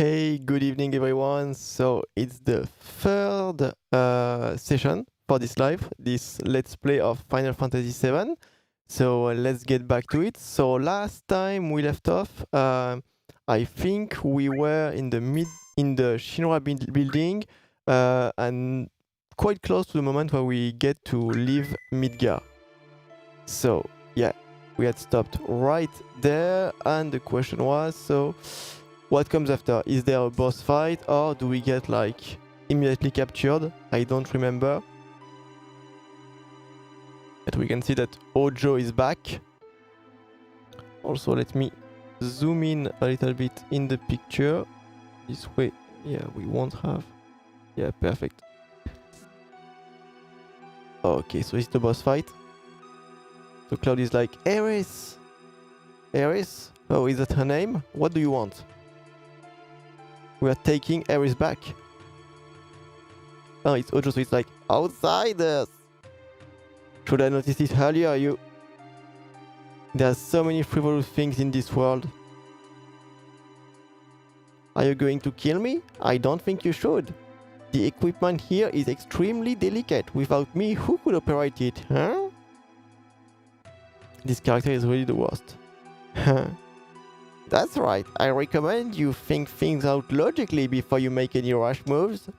Hey, good evening everyone. So it's the third session for this live, this let's play of Final Fantasy VII. So let's get back to it. So last time we left off, I think we were in the Shinra building and quite close to the moment where we get to leave Midgar. So yeah, we had stopped right there, and the question was, so what comes after? Is there a boss fight, or do we get like immediately captured? I don't remember. But we can see that Ojo is back. Also, let me zoom in a little bit in the picture. This way, yeah, we won't have. Yeah, perfect. Okay, so it's the boss fight. So Cloud is like, Aeris! Aeris? Oh, is that her name? What do you want? We are taking Aeris back. Oh, it's Ojo, so it's like, outsiders! Should I notice it earlier, There's so many frivolous things in this world. Are you going to kill me? I don't think you should. The equipment here is extremely delicate. Without me, who could operate it, huh? This character is really the worst. That's right. I recommend you think things out logically before you make any rash moves.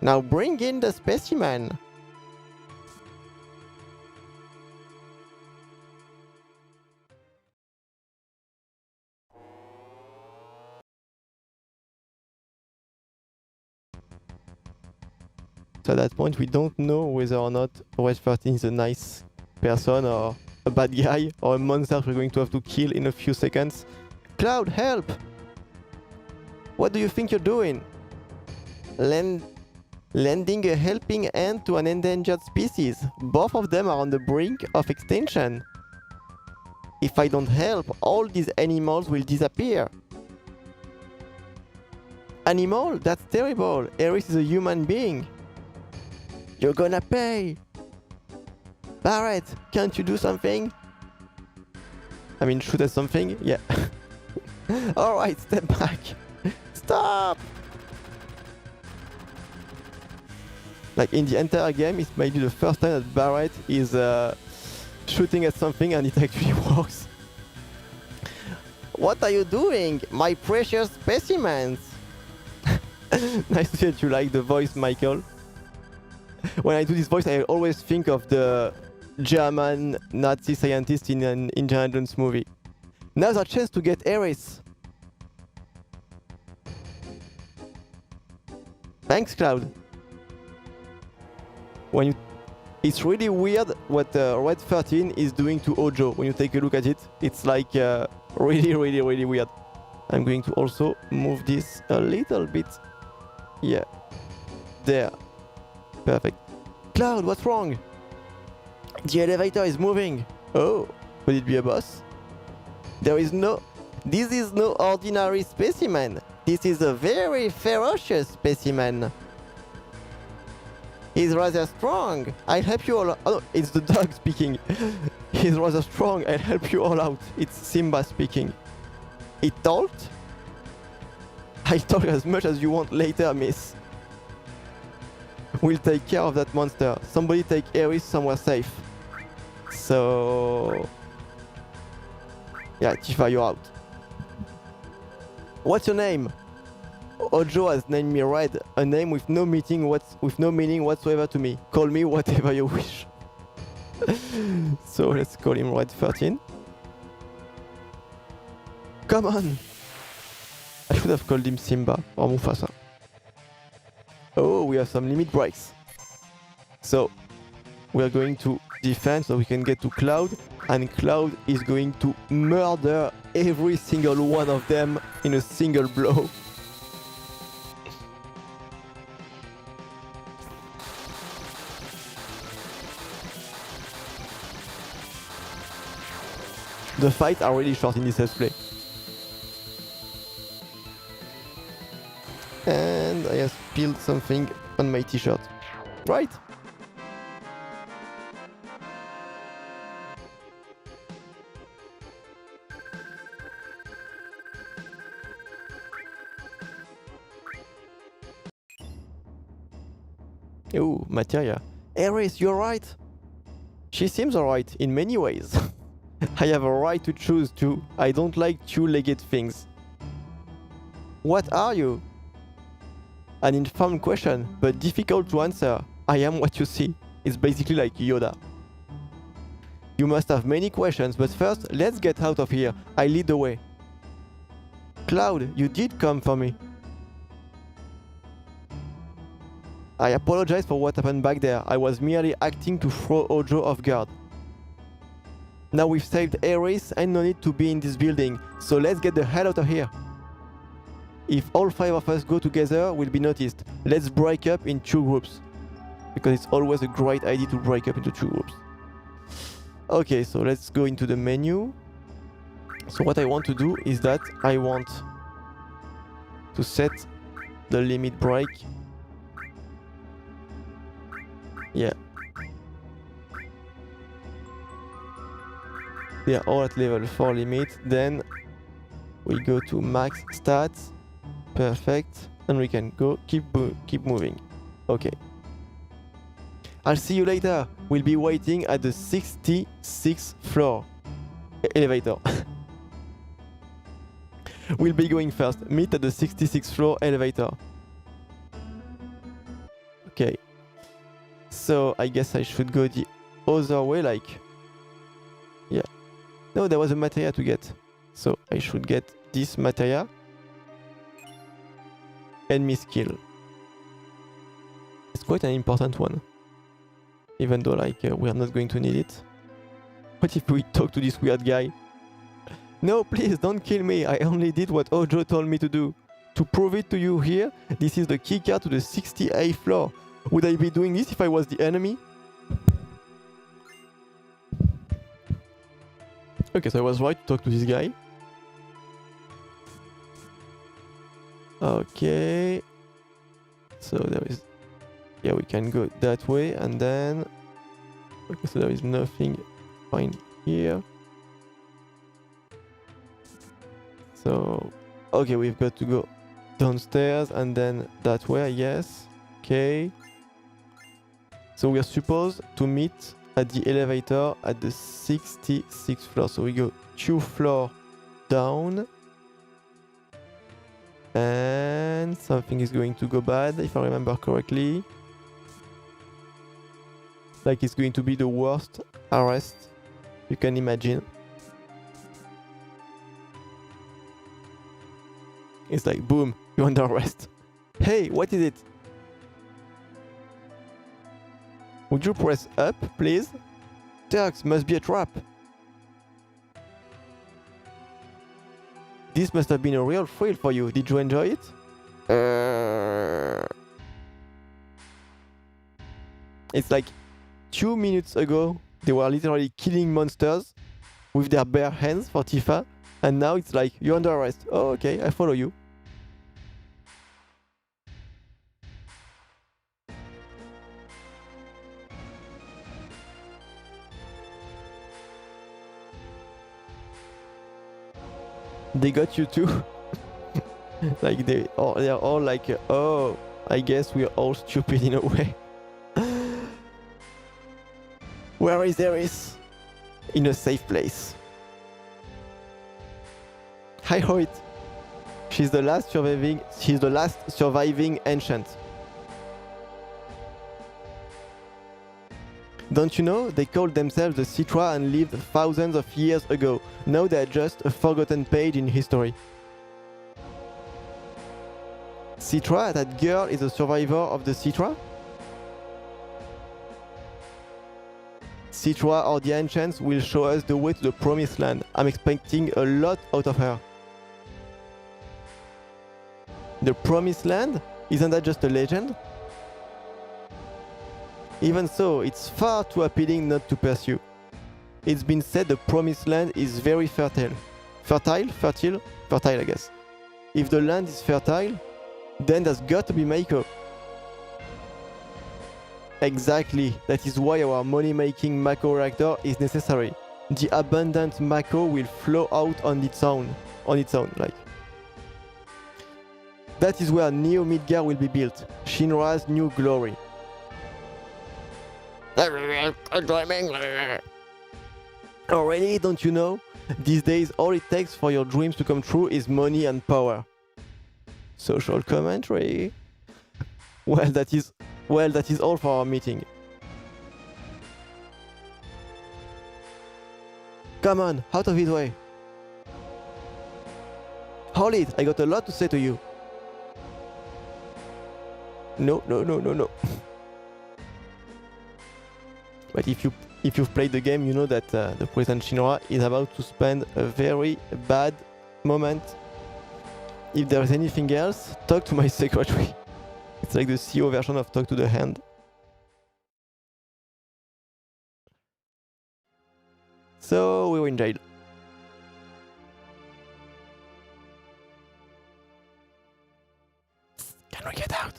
Now bring in the specimen. So at that point, we don't know whether or not Red 13 is a nice person or a bad guy or a monster we're going to have to kill in a few seconds. Cloud, help! What do you think you're doing? Lending a helping hand to an endangered species. Both of them are on the brink of extinction. If I don't help, all these animals will disappear. Animal? That's terrible. Aeris is a human being. You're gonna pay! Barret, can't you do something? I mean, shoot at something? Yeah. Alright, step back. Stop! Like, in the entire game, it might be the first time that Barret is shooting at something and it actually works. What are you doing? My precious specimens! Nice to see that you like the voice, Michael. When I do this voice, I always think of the German Nazi scientist in an Indiana Jones movie. Now's our chance to get Aeris. Thanks, Cloud. It's really weird what Red 13 is doing to Ojo. When you take a look at it, it's like really weird. I'm going to also move this a little bit. Yeah, there. Perfect. Cloud, what's wrong? The elevator is moving. Oh, could it be a boss? This is no ordinary specimen. This is a very ferocious specimen. He's rather strong. I'll help you all out. Oh, no, it's the dog speaking. He's rather strong. I'll help you all out. It's Simba speaking. It talked? I'll talk as much as you want later, miss. We'll take care of that monster. Somebody take Aeris somewhere safe. So... yeah, Tifa, you're out. What's your name? Ojo has named me Red, a name with no meaning whatsoever to me. Call me whatever you wish. So let's call him Red 13. Come on! I should have called him Simba or Mufasa. Oh, we have some limit breaks. So we are going to defend so we can get to Cloud, and Cloud is going to murder every single one of them in a single blow. The fights are really short in this let's play. And I have spilled something on my t-shirt. Right? Ooh, materia. Eris, you're right. She seems alright in many ways. I have a right to choose too. I don't like two-legged things. What are you? An informed question, but difficult to answer. I am what you see. It's basically like Yoda. You must have many questions, but first, let's get out of here. I lead the way. Cloud, you did come for me. I apologize for what happened back there. I was merely acting to throw Ojo off guard. Now we've saved Ares and no need to be in this building, so let's get the hell out of here. If all 5 of us go together, we'll be noticed. Let's break up in 2 groups. Because it's always a great idea to break up into 2 groups. Okay, so let's go into the menu. So what I want to do is that I want to set the limit break. Yeah. They are all at level 4 limit. Then we go to max stats. Perfect. And we can go keep moving. Okay. I'll see you later. We'll be waiting at the 66th floor. Elevator. We'll be going first. Meet at the 66th floor elevator. Okay. So I guess I should go the other way, like... Yeah. No, there was a materia to get. So I should get this materia. Enemy skill. It's quite an important one. Even though, like, we are not going to need it. What if we talk to this weird guy? No, please, don't kill me. I only did what Ojo told me to do. To prove it to you here, this is the keycard to the 68th floor. Would I be doing this if I was the enemy? Okay, so I was right to talk to this guy. Okay. So there is... Yeah, we can go that way and then... Okay, so there is nothing fine here. So... Okay, we've got to go downstairs and then that way, I guess. Okay. So we are supposed to meet at the elevator at the 66th floor. So we go 2 floors down. And something is going to go bad, if I remember correctly. Like it's going to be the worst arrest you can imagine. It's like, boom, you're under arrest. Hey, what is it? Would you press up, please? Turks, must be a trap. This must have been a real thrill for you. Did you enjoy it? It's like 2 minutes ago, they were literally killing monsters with their bare hands for Tifa. And now it's like, you're under arrest. Oh, okay, I follow you. They got you too. Like they're all like, oh, I guess we're all stupid in a way. Where is Eris? In a safe place. Hi Hoyt. She's the last surviving ancient. Don't you know, they called themselves the Citra and lived thousands of years ago. Now they're just a forgotten page in history. Citra, that girl is a survivor of the Citra? Citra or the Ancients will show us the way to the Promised Land. I'm expecting a lot out of her. The Promised Land? Isn't that just a legend? Even so, it's far too appealing not to pursue. It's been said the Promised Land is very fertile. Fertile, I guess. If the land is fertile, then there's got to be Mako. Exactly, that is why our money-making Mako reactor is necessary. The abundant Mako will flow out on its own, like. That is where Neo Midgar will be built, Shinra's new glory. I'm dreaming. Already, don't you know? These days, all it takes for your dreams to come true is money and power. Social commentary. Well, that is all for our meeting. Come on, out of his way. Hold it, I got a lot to say to you. No. But if you've played the game, you know that the President Shinra is about to spend a very bad moment. If there is anything else, talk to my secretary. It's like the CEO version of Talk to the Hand. So we were in jail. Can we get out?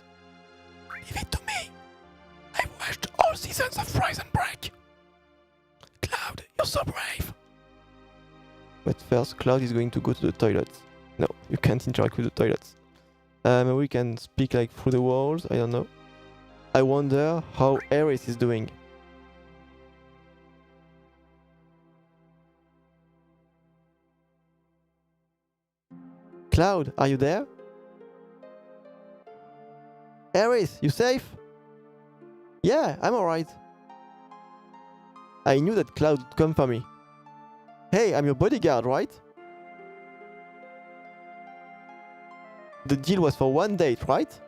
Leave it to me. I've watched all seasons of Prison Break. Cloud, you're so brave. But first, Cloud is going to go to the toilets. No, you can't interact with the toilets. Maybe we can speak like through the walls, I don't know. I wonder how Ares is doing. Cloud, are you there? Ares, you safe? Yeah, I'm alright. I knew that Cloud would come for me. Hey, I'm your bodyguard, right? The deal was for one date, right?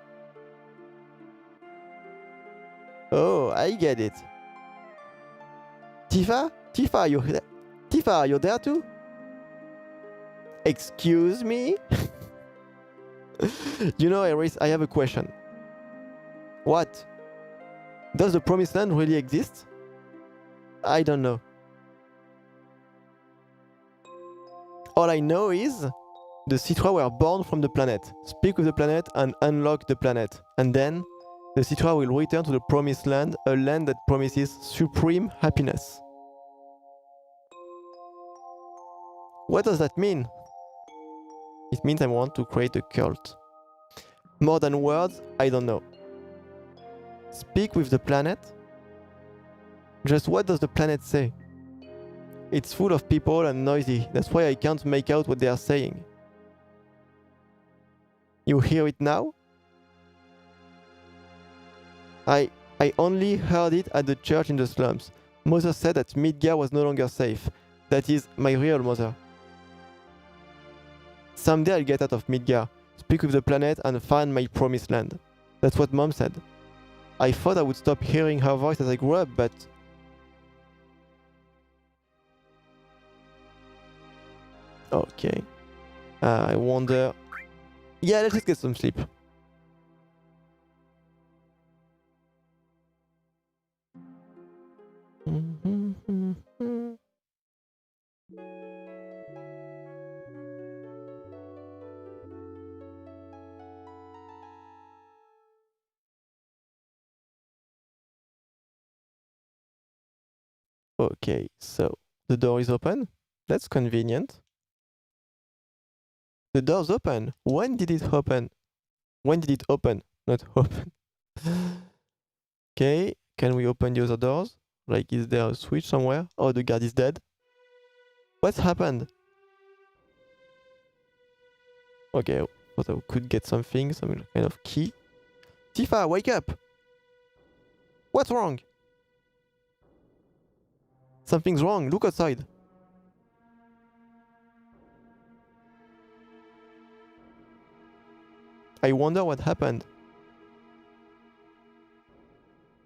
Oh, I get it. Tifa? Tifa, are you there too? Excuse me? You know, Ares, I have a question. What? Does the Promised Land really exist? I don't know. All I know is the Citra were born from the planet. Speak with the planet and unlock the planet. And then the Citra will return to the Promised Land, a land that promises supreme happiness. What does that mean? It means I want to create a cult. More than words, I don't know. Speak with the planet? Just what does the planet say? It's full of people and noisy. That's why I can't make out what they are saying. You hear it now? I only heard it at the church in the slums. Mother said that Midgar was no longer safe. That is my real mother. Someday I'll get out of Midgar, speak with the planet and find my Promised Land. That's what Mom said. I thought I would stop hearing her voice as I grew up, but... Okay. I wonder... Yeah, let's just get some sleep. Okay, so the door is open. That's convenient. The door's open. When did it open? When did it open? Not open. Okay, can we open the other doors? Like, is there a switch somewhere? Oh, the guard is dead. What's happened? Okay, thought I could get something, some kind of key. Tifa, wake up! What's wrong? Something's wrong, look outside. I wonder what happened.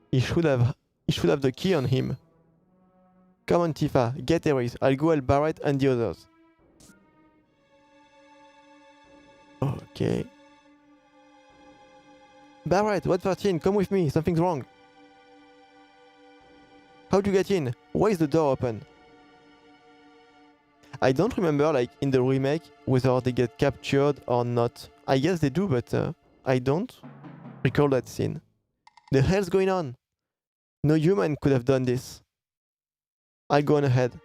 He should have the key on him. Come on, Tifa, get Ares. I'll go help Barret and the others. Okay. Barret, what 13? Come with me, something's wrong. How'd you get in? Why is the door open? I don't remember, like, in the remake, whether they get captured or not. I guess they do, but I don't recall that scene. The hell's going on? No human could have done this. I'll go on ahead.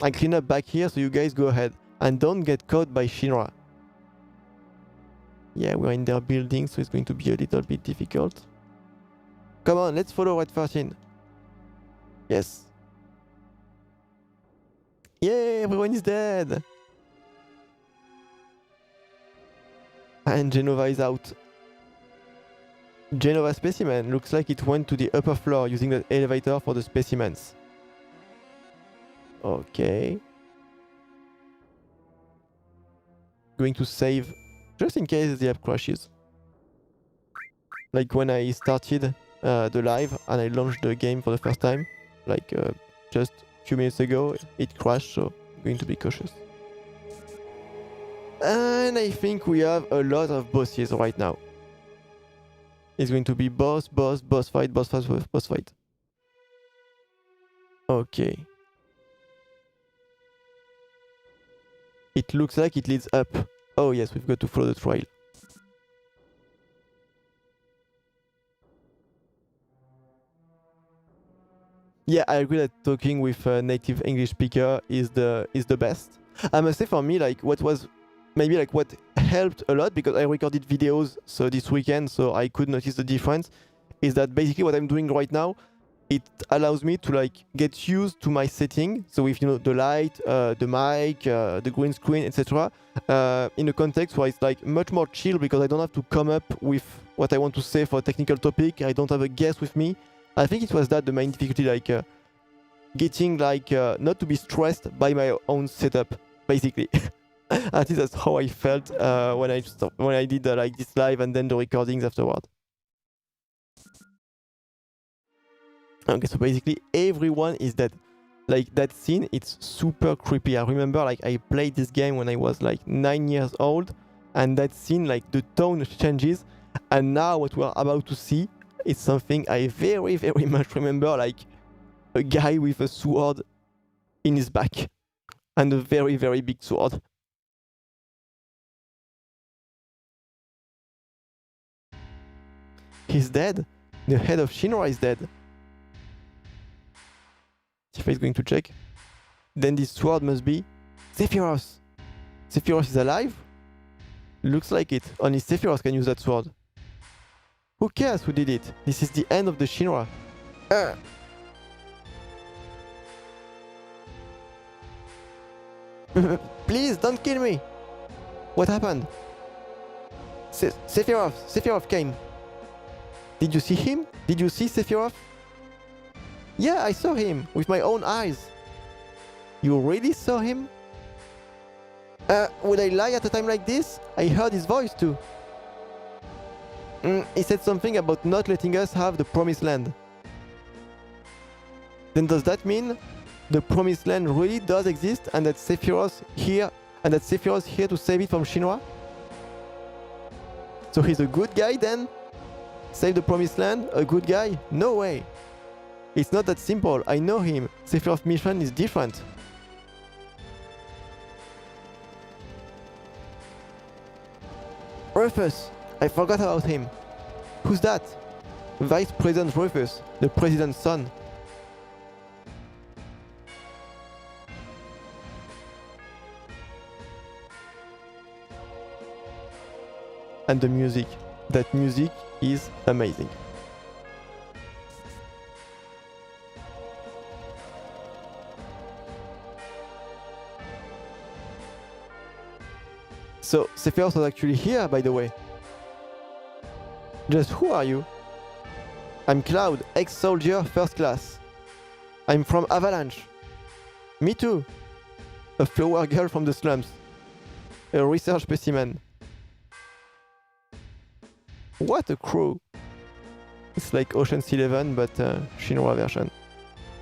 I clean up back here, so you guys go ahead. And don't get caught by Shinra. Yeah, we're in their building, so it's going to be a little bit difficult. Come on, let's follow Red 13. Yes. Yay, everyone is dead. And Genova is out. Genova specimen looks like it went to the upper floor using the elevator for the specimens. Okay. Going to save just in case the app crashes. Like when I started the live and I launched the game for the first time, like just a few minutes ago, it crashed, so I'm going to be cautious. And I think we have a lot of bosses right now. It's going to be boss fight. Okay. It looks like it leads up. Oh yes, we've got to follow the trail. Yeah, I agree that talking with a native English speaker is the best. I must say for me, like what helped a lot, because I recorded videos so this weekend, so I could notice the difference, is that basically what I'm doing right now, it allows me to like get used to my setting. So with the light, the mic, the green screen, etc. In a context where it's like much more chill, because I don't have to come up with what I want to say for a technical topic. I don't have a guest with me. I think it was that the main difficulty, like getting like not to be stressed by my own setup, basically. At least that's how I felt when I did like this live and then the recordings afterward. Okay, so basically everyone is dead. Like that scene, it's super creepy. I remember like I played this game when I was like 9 years old, and that scene, like the tone changes, and now what we're about to see is something I very, very much remember, like a guy with a sword in his back, and a very, very big sword. He's dead. The head of Shinra is dead. Tifa is going to check. Then this sword must be Sephiroth. Sephiroth is alive? Looks like it. Only Sephiroth can use that sword. Who cares who did it? This is the end of the Shinra. Please don't kill me. What happened? Sephiroth came. Did you see him? Did you see Sephiroth? Yeah, I saw him with my own eyes. You really saw him? Would I lie at a time like this? I heard his voice too. He said something about not letting us have the Promised Land. Then does that mean the Promised Land really does exist, and that Sephiroth here to save it from Shinra? So he's a good guy then? Save the Promised Land? A good guy? No way. It's not that simple. I know him. Sephiroth's mission is different. Rufus! I forgot about him. Who's that? Vice President Rufus, the president's son. And the music. That music is amazing. So, Sephiroth was actually here, by the way. Just who are you? I'm Cloud, ex-soldier, first class. I'm from Avalanche. Me too. A flower girl from the slums. A research specimen. What a crew. It's like Ocean's 11, but Shinra version.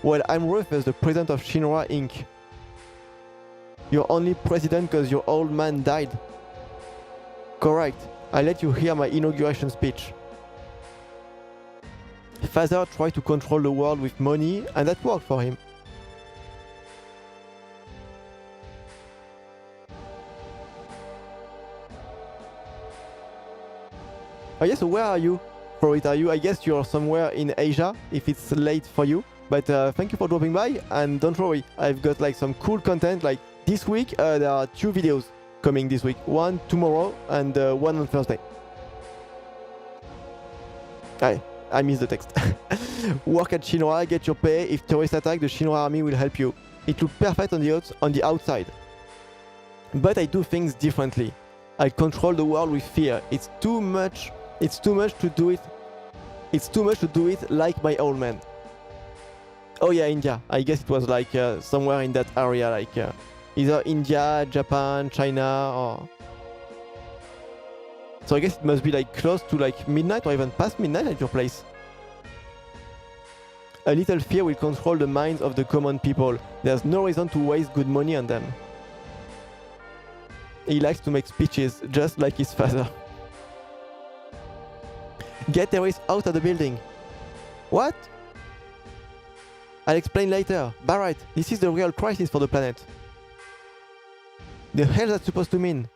Well, I'm Rufus, the president of Shinra Inc. You're only president because your old man died. Correct. I let you hear my inauguration speech. Father tried to control the world with money, and that worked for him. Oh yes, so where are you? I guess you're somewhere in Asia, if it's late for you. But thank you for dropping by, and don't worry, I've got like some cool content. Like this week, there are 2 videos coming this week. One tomorrow, and one on Thursday. I missed the text. Work at Shinra, get your pay. If terrorists attack, the Shinra army will help you. It looks perfect on the outside. But I do things differently. I control the world with fear. It's too much to do it. It's too much to do it like my old man. Oh yeah, India. I guess it was like somewhere in that area, like either India, Japan, China, or... So I guess it must be like close to like midnight or even past midnight at your place. A little fear will control the minds of the common people. There's no reason to waste good money on them. He likes to make speeches, just like his father. Get terrorists out of the building. What? I'll explain later. Barrett, this is the real crisis for the planet. The hell that's supposed to mean?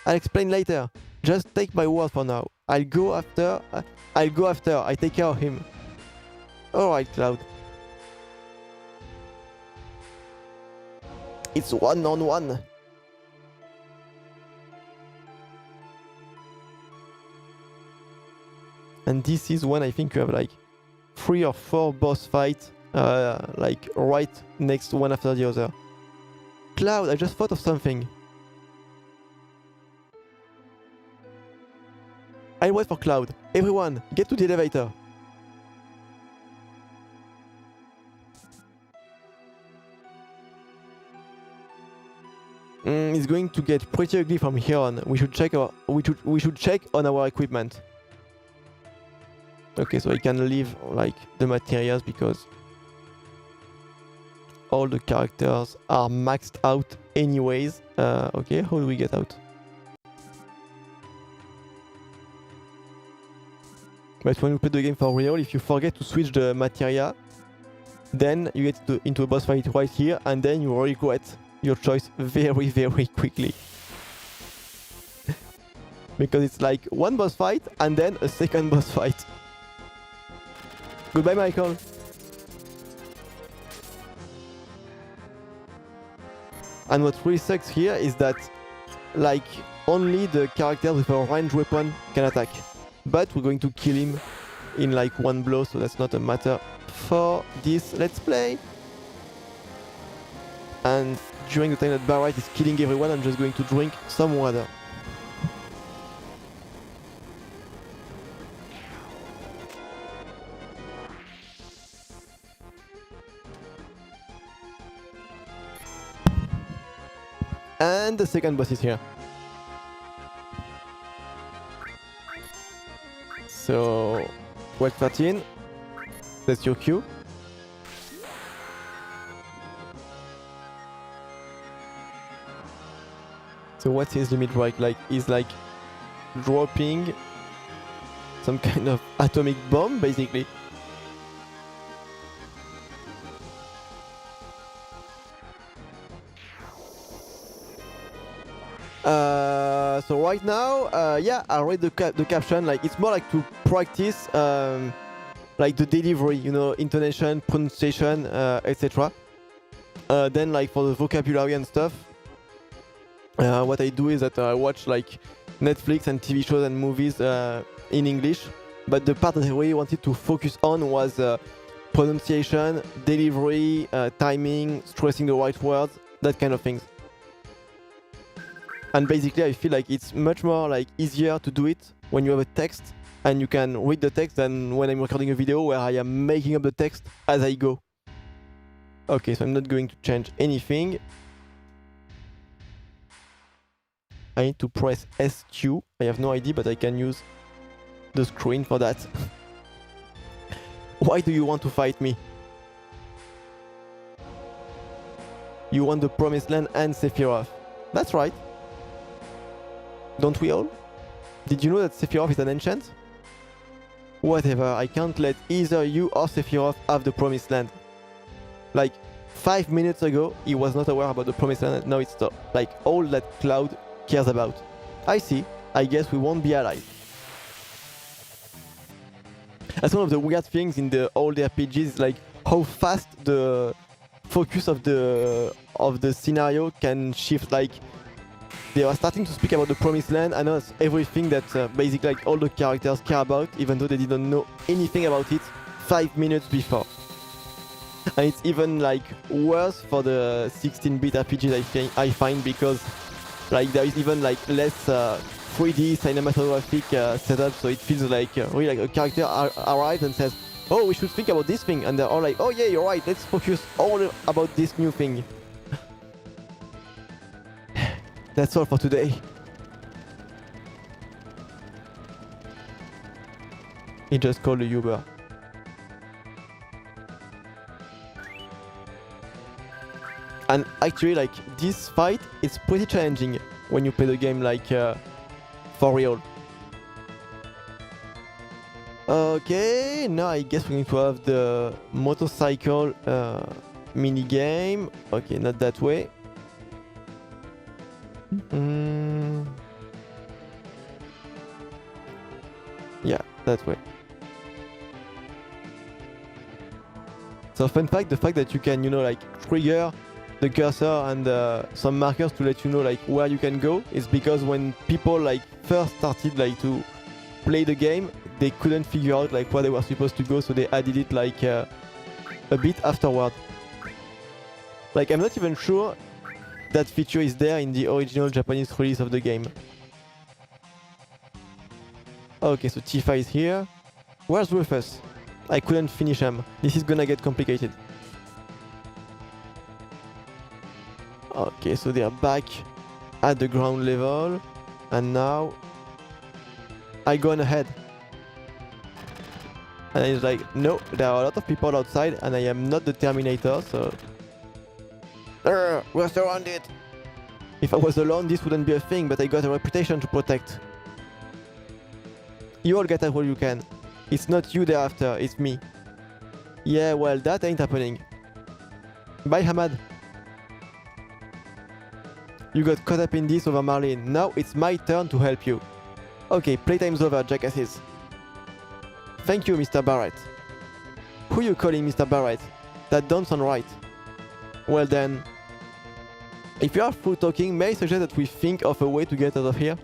I'll explain later. Just take my word for now. I'll go after. I take care of him. Alright, Cloud. It's 1-on-1. And this is when I think you have like 3 or 4 boss fights, like right next one after the other. Cloud, I just thought of something. I'll wait for Cloud. Everyone, get to the elevator. It's going to get pretty ugly from here on. We should check on our equipment. Okay, so I can leave like the materials because all the characters are maxed out anyways. Okay, how do we get out? But when you play the game for real, if you forget to switch the materia, then you get into a boss fight right here, and then you regret your choice very, very quickly. Because it's like one boss fight, and then a second boss fight. Goodbye, Michael. And what really sucks here is that, like, only the characters with a ranged weapon can attack. But we're going to kill him in like one blow, so that's not a matter for this Let's Play. And during the time that Barrett is killing everyone, I'm just going to drink some water. And the second boss is here. So, 12-13, that's your cue. So what's his limit break? Like, he's like dropping some kind of atomic bomb, basically. So right now, yeah, I read the caption. Like, it's more like to practice, like the delivery, you know, intonation, pronunciation, etc. Then, like for the vocabulary and stuff, what I do is that I watch like Netflix and TV shows and movies in English. But the part that I really wanted to focus on was pronunciation, delivery, timing, stressing the right words, that kind of things. And basically, I feel like it's much more like easier to do it when you have a text and you can read the text than when I'm recording a video where I am making up the text as I go. Okay, so I'm not going to change anything. I need to press SQ. I have no idea, but I can use the screen for that. Why do you want to fight me? You want the Promised Land and Sephiroth. That's right. Don't we all? Did you know that Sephiroth is an enchant? Whatever, I can't let either you or Sephiroth have the Promised Land. Like, 5 minutes ago, he was not aware about the Promised Land, and now it's like all that Cloud cares about. I see. I guess we won't be allies. That's one of the weird things in the old RPGs, like how fast the focus of the scenario can shift. Like, they are starting to speak about the promised land and everything that basically like all the characters care about, even though they didn't know anything about it 5 minutes before. And it's even like worse for the 16-bit RPGs I find, because like there is even like less 3D cinematographic setup, so it feels like really like a character arrives and says, "Oh, we should think about this thing," and they're all like, "Oh yeah, you're right. Let's focus all about this new thing." That's all for today. He just called the Uber. And actually, like, this fight is pretty challenging when you play the game, like, for real. Okay, now I guess we're going to have the motorcycle mini game. Okay, not that way. Yeah, that way. So fun fact, the fact that you can, you know, like, trigger the cursor and some markers to let you know like where you can go is because when people like first started like to play the game, they couldn't figure out like where they were supposed to go, so they added it like a bit afterward. Like, I'm not even sure that feature is there in the original Japanese release of the game. Okay, so Tifa is here. Where's Rufus? I couldn't finish him. This is gonna get complicated. Okay, so they are back at the ground level, and now I go on ahead. And it's like, no, there are a lot of people outside, and I am not the Terminator, so... we're surrounded! If I was alone, this wouldn't be a thing, but I got a reputation to protect. You all get out what you can. It's not you they're after, it's me. Yeah, well, that ain't happening. Bye, Hamad. You got caught up in this over Marlene. Now it's my turn to help you. Okay, playtime's over, jackasses. Thank you, Mr. Barrett. Who you calling Mr. Barrett? That don't sound right. Well then... If you are through talking, may I suggest that we think of a way to get out of here?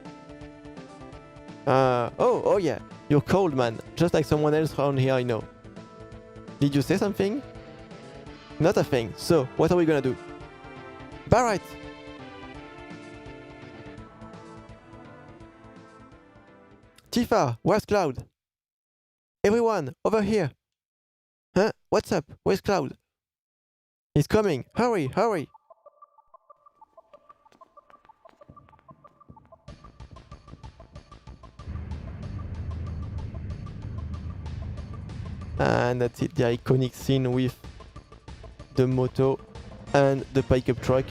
Oh yeah. You're cold, man. Just like someone else around here I know. Did you say something? Not a thing. So, what are we gonna do? Barrett! Tifa, where's Cloud? Everyone, over here! Huh? What's up? Where's Cloud? He's coming! Hurry, hurry! And that's it, the iconic scene with the moto and the pickup truck.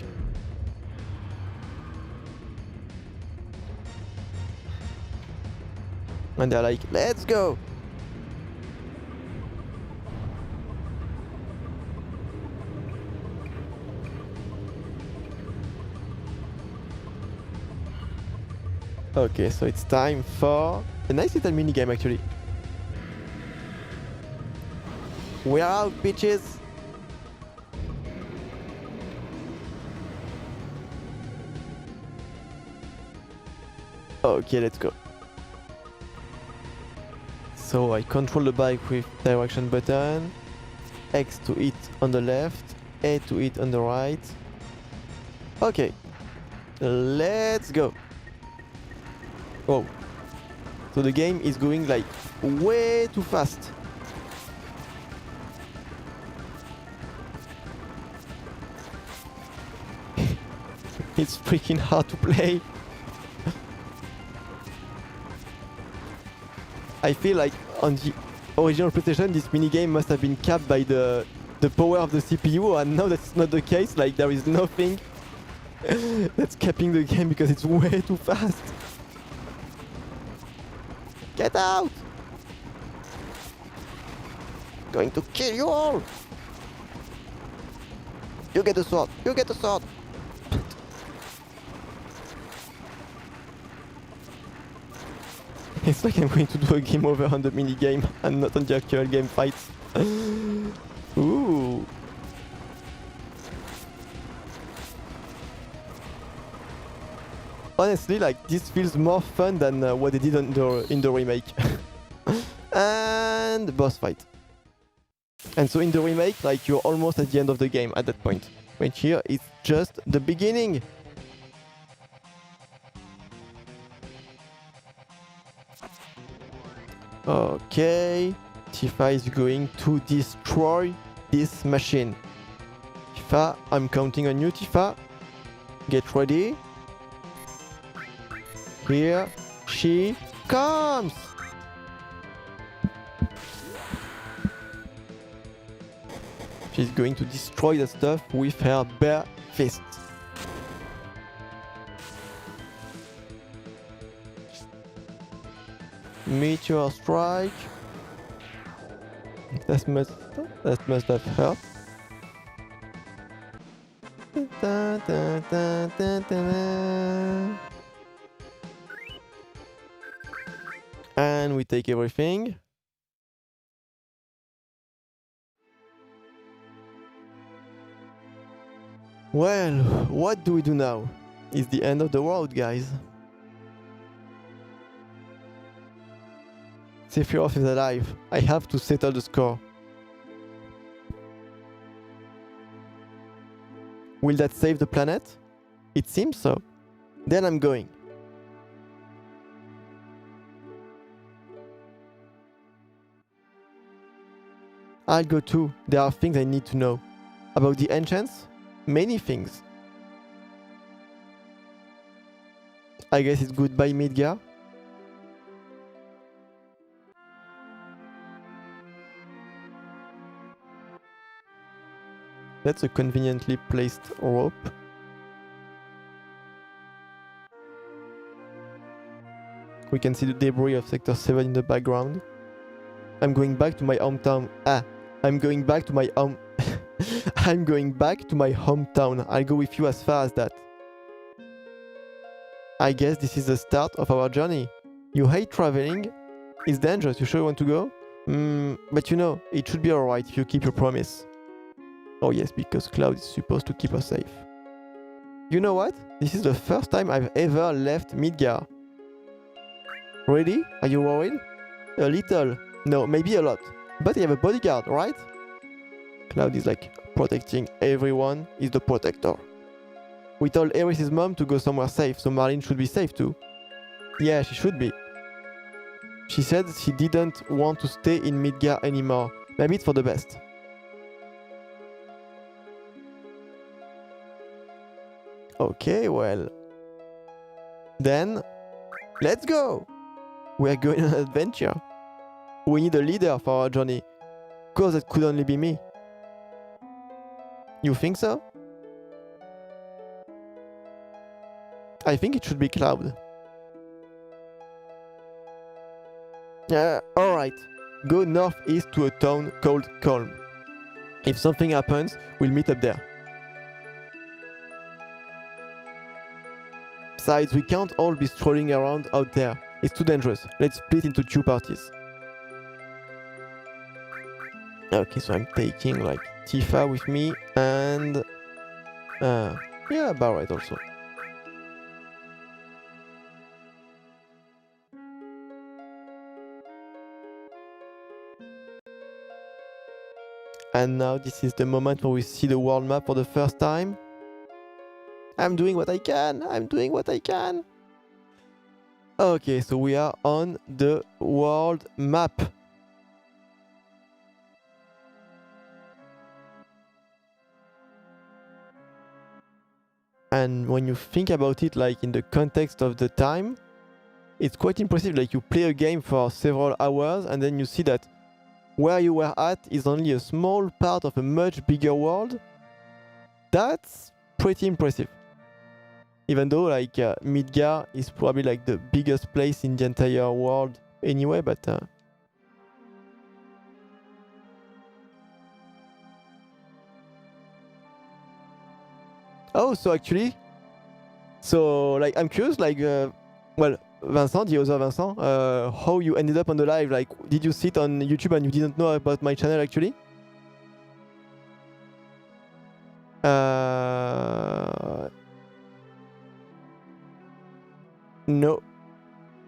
And they're like, let's go! Okay, so it's time for a nice little mini game actually. We're out, bitches! Okay, let's go. So I control the bike with direction button, X to hit on the left, A to hit on the right. Okay, let's go. Oh, so the game is going like way too fast. It's freaking hard to play. I feel like on the original PlayStation this minigame must have been capped by the power of the CPU, and now that's not the case. Like, there is nothing that's capping the game because it's way too fast. Get out! Going to kill you all! You get the sword! You get the sword! It's like I'm going to do a game over on the mini game and not on the actual game fights. Ooh. honestly, like, this feels more fun than what they did in the remake. And boss fight. And so in the remake, like, you're almost at the end of the game at that point. But here, it's just the beginning. Okay, Tifa is going to destroy this machine. Tifa, I'm counting on you, Tifa. Get ready. Here she comes! She's going to destroy the stuff with her bare fists. Meteor strike. That must have hurt. And we take everything. Well, what do we do now? It's the end of the world, guys. Sephiroth is alive. I have to settle the score. Will that save the planet? It seems so. Then I'm going. I'll go too. There are things I need to know. About the enchants? Many things. I guess it's goodbye, Midgar. That's a conveniently placed rope. We can see the debris of Sector 7 in the background. I'm going back to my hometown. I'm going back to my home. I'm going back to my hometown. I'll go with you as far as that. I guess this is the start of our journey. You hate traveling? It's dangerous. You sure you want to go? But you know, it should be alright if you keep your promise. Oh yes, because Cloud is supposed to keep us safe. You know what? This is the first time I've ever left Midgar. Ready? Are you worried? A little. No, maybe a lot. But I have a bodyguard, right? Cloud is like protecting everyone. He's the protector. We told Aeris' mom to go somewhere safe, so Marlene should be safe too. Yeah, she should be. She said she didn't want to stay in Midgar anymore. Maybe it's for the best. Okay, well. Then, let's go! We are going on an adventure. We need a leader for our journey. Cause that could only be me. You think so? I think it should be Cloud. Alright. Go northeast to a town called Colm. If something happens, we'll meet up there. Besides, we can't all be strolling around out there. It's too dangerous. Let's split into 2 parties. Okay, so I'm taking like Tifa with me and yeah, Barret also. And now this is the moment where we see the world map for the first time. I'm doing what I can. I'm doing what I can. Okay, so we are on the world map. And when you think about it, like in the context of the time, it's quite impressive. Like you play a game for several hours and then you see that where you were at is only a small part of a much bigger world. That's pretty impressive. Even though like Midgar is probably like the biggest place in the entire world anyway, but oh, so actually, so like I'm curious, like well, Vincent, the other Vincent, how you ended up on the live? Like, did you sit on YouTube and you didn't know about my channel actually? No.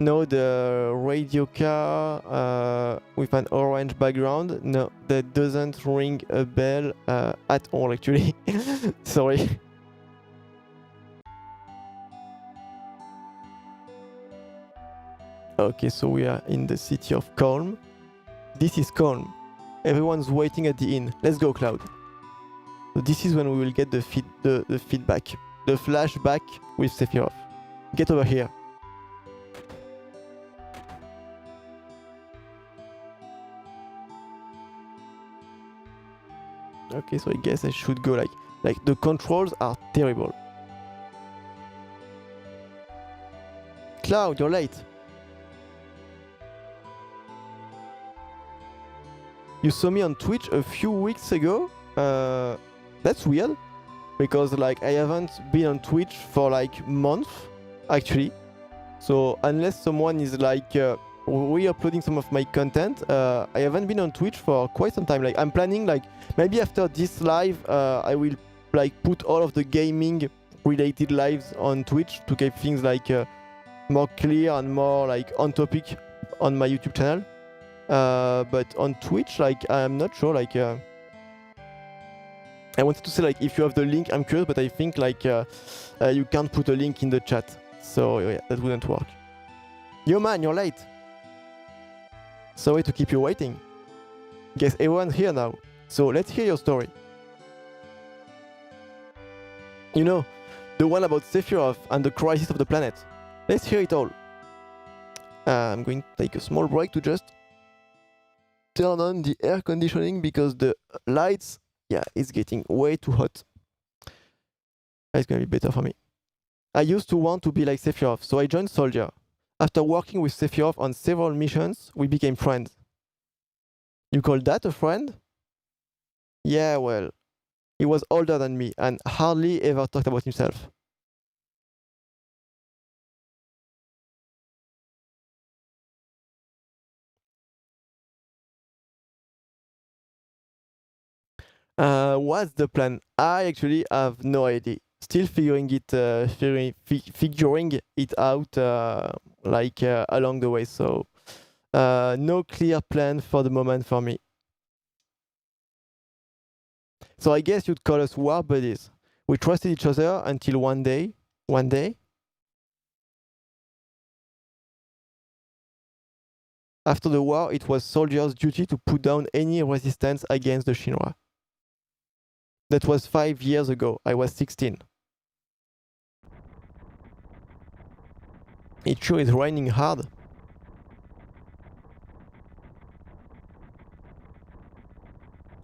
No, the radio car with an orange background. No, that doesn't ring a bell at all, actually. Sorry. Okay, so we are in the city of Calm. This is Calm. Everyone's waiting at the inn. Let's go, Cloud. So this is when we will get the feedback. The flashback with Sephiroth. Get over here. Okay, so I guess I should go like the controls are terrible. Cloud, you're late. You saw me on Twitch a few weeks ago. That's weird, because like I haven't been on Twitch for like months, actually. So unless someone is like re-uploading some of my content, I haven't been on Twitch for quite some time. Like I'm planning, like maybe after this live, I will like put all of the gaming related lives on Twitch to keep things like more clear and more like on topic on my YouTube channel. But on Twitch, like I'm not sure. Like I wanted to say, like if you have the link, I'm curious, but I think like you can't put a link in the chat, so yeah, that wouldn't work. Yo man, you're late. Sorry to keep you waiting. Guess everyone's here now, so let's hear your story. You know, the one about Sephiroth and the crisis of the planet. Let's hear it all. I'm going to take a small break to just turn on the air conditioning because the lights, yeah, it's getting way too hot. It's gonna be better for me. I used to want to be like Sephiroth, so I joined Soldier. After working with Sephiroth on several missions, we became friends. You call that a friend? Yeah, well, he was older than me and hardly ever talked about himself. What's the plan? I actually have no idea. Still figuring it out along the way. So no clear plan for the moment for me. So I guess you'd call us war buddies. We trusted each other until one day. After the war, it was soldiers' duty to put down any resistance against the Shinra. That was 5 years ago. I was 16. It sure is raining hard.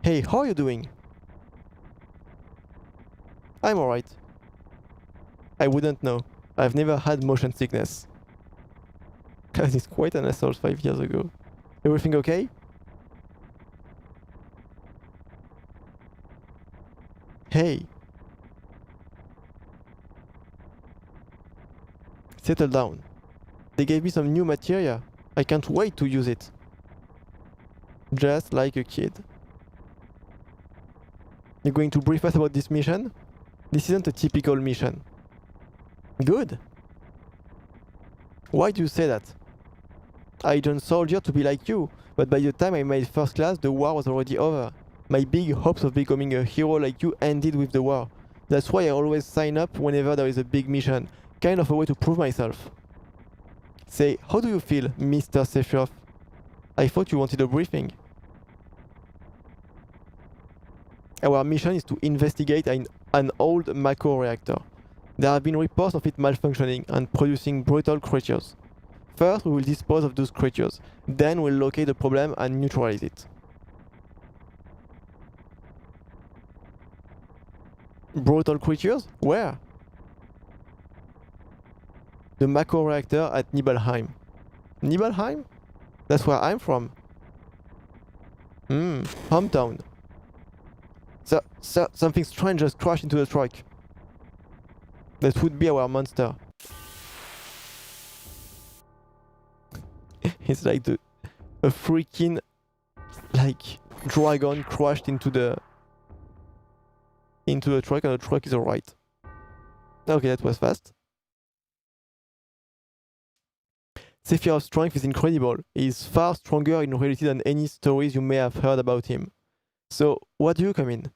Hey, how are you doing? I'm alright. I wouldn't know. I've never had motion sickness. It's quite an assault 5 years ago. Everything okay? Hey. Settle down. They gave me some new material. I can't wait to use it. Just like a kid. You're going to brief us about this mission? This isn't a typical mission. Good. Why do you say that? I joined Soldier to be like you, but by the time I made first class, the war was already over. My big hopes of becoming a hero like you ended with the war. That's why I always sign up whenever there is a big mission, kind of a way to prove myself. Say, how do you feel, Mr. Sephiroth? I thought you wanted a briefing. Our mission is to investigate an old Mako reactor. There have been reports of it malfunctioning and producing brutal creatures. First, we will dispose of those creatures. Then we'll locate the problem and neutralize it. Brutal creatures? Where? The Mako reactor at Nibelheim. Nibelheim? That's where I'm from. Hometown. So, something strange just crashed into the truck. That would be our monster. It's like a freaking dragon crashed into the truck, and the truck is alright. Okay, that was fast. Sephiroth's strength is incredible. He is far stronger in reality than any stories you may have heard about him. So, what do you come in?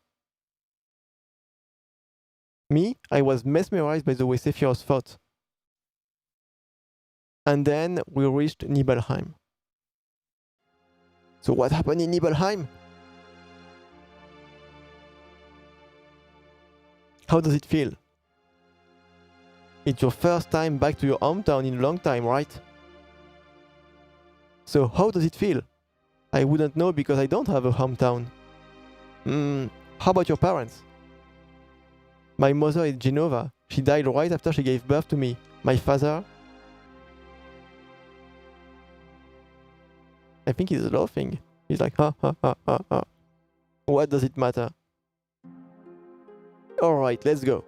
Me, I was mesmerized by the way Sephiroth fought. And then we reached Nibelheim. So what happened in Nibelheim? How does it feel? It's your first time back to your hometown in a long time, right? So how does it feel? I wouldn't know because I don't have a hometown. How about your parents? My mother is Genova. She died right after she gave birth to me. My father... I think he's laughing. He's like, ha ha ha ha ha. What does it matter? Alright, let's go.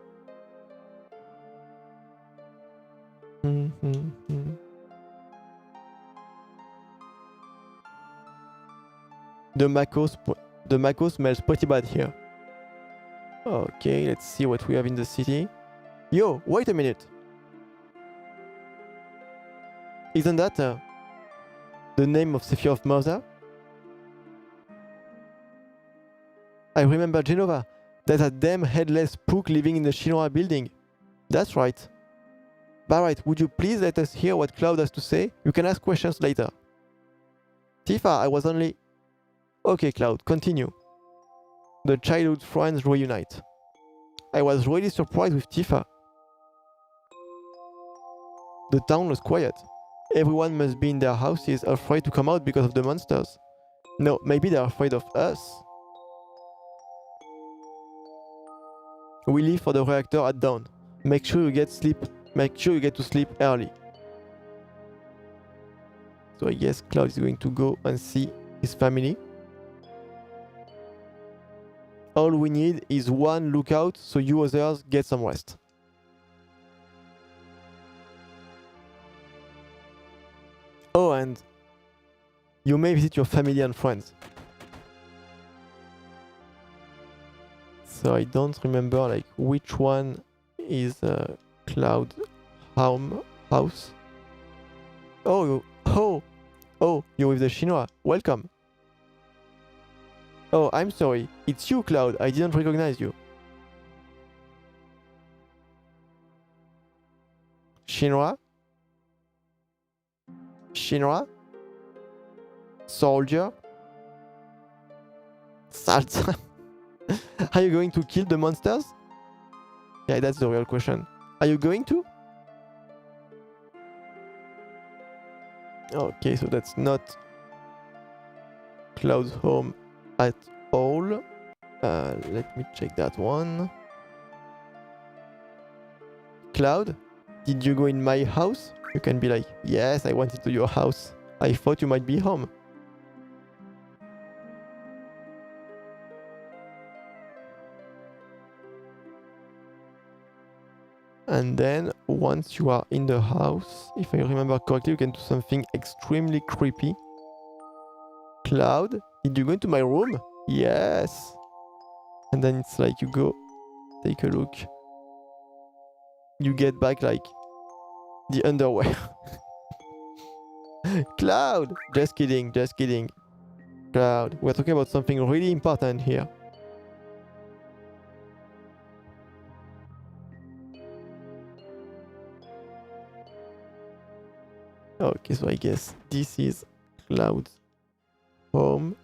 The Mako smells pretty bad here. Okay, let's see what we have in the city. Yo, wait a minute. Isn't that the name of Sephiroth's mother? I remember Genova. There's a damn headless spook living in the Shinra building. That's right. Barrett, would you please let us hear what Cloud has to say? You can ask questions later. Tifa, I was only... Okay, Cloud, continue. The childhood friends reunite. I was really surprised with Tifa. The town was quiet. Everyone must be in their houses afraid to come out because of the monsters. No, maybe they're afraid of us. We leave for the reactor at dawn. Make sure you get to sleep early. So I guess Cloud is going to go and see his family. All we need is one lookout so you others get some rest. Oh, and you may visit your family and friends. So I don't remember like which one is Cloud house. Oh, you're with the Shinra. Welcome. Oh, I'm sorry. It's you, Cloud. I didn't recognize you. Shinra? Shinra? Soldier? Salsa? Are you going to kill the monsters? Yeah, that's the real question. Are you going to? Okay, so that's not Cloud's home at all. Let me check that one. Cloud, did you go in my house? You can be like, yes, I went into your house. I thought you might be home. And then once you are in the house, if I remember correctly, you can do something extremely creepy. Cloud, did you go into my room? Yes. And then it's like you go, take a look. You get back like the underwear. Cloud! Just kidding, just kidding. Cloud, we're talking about something really important here. Okay, so I guess this is Cloud's home.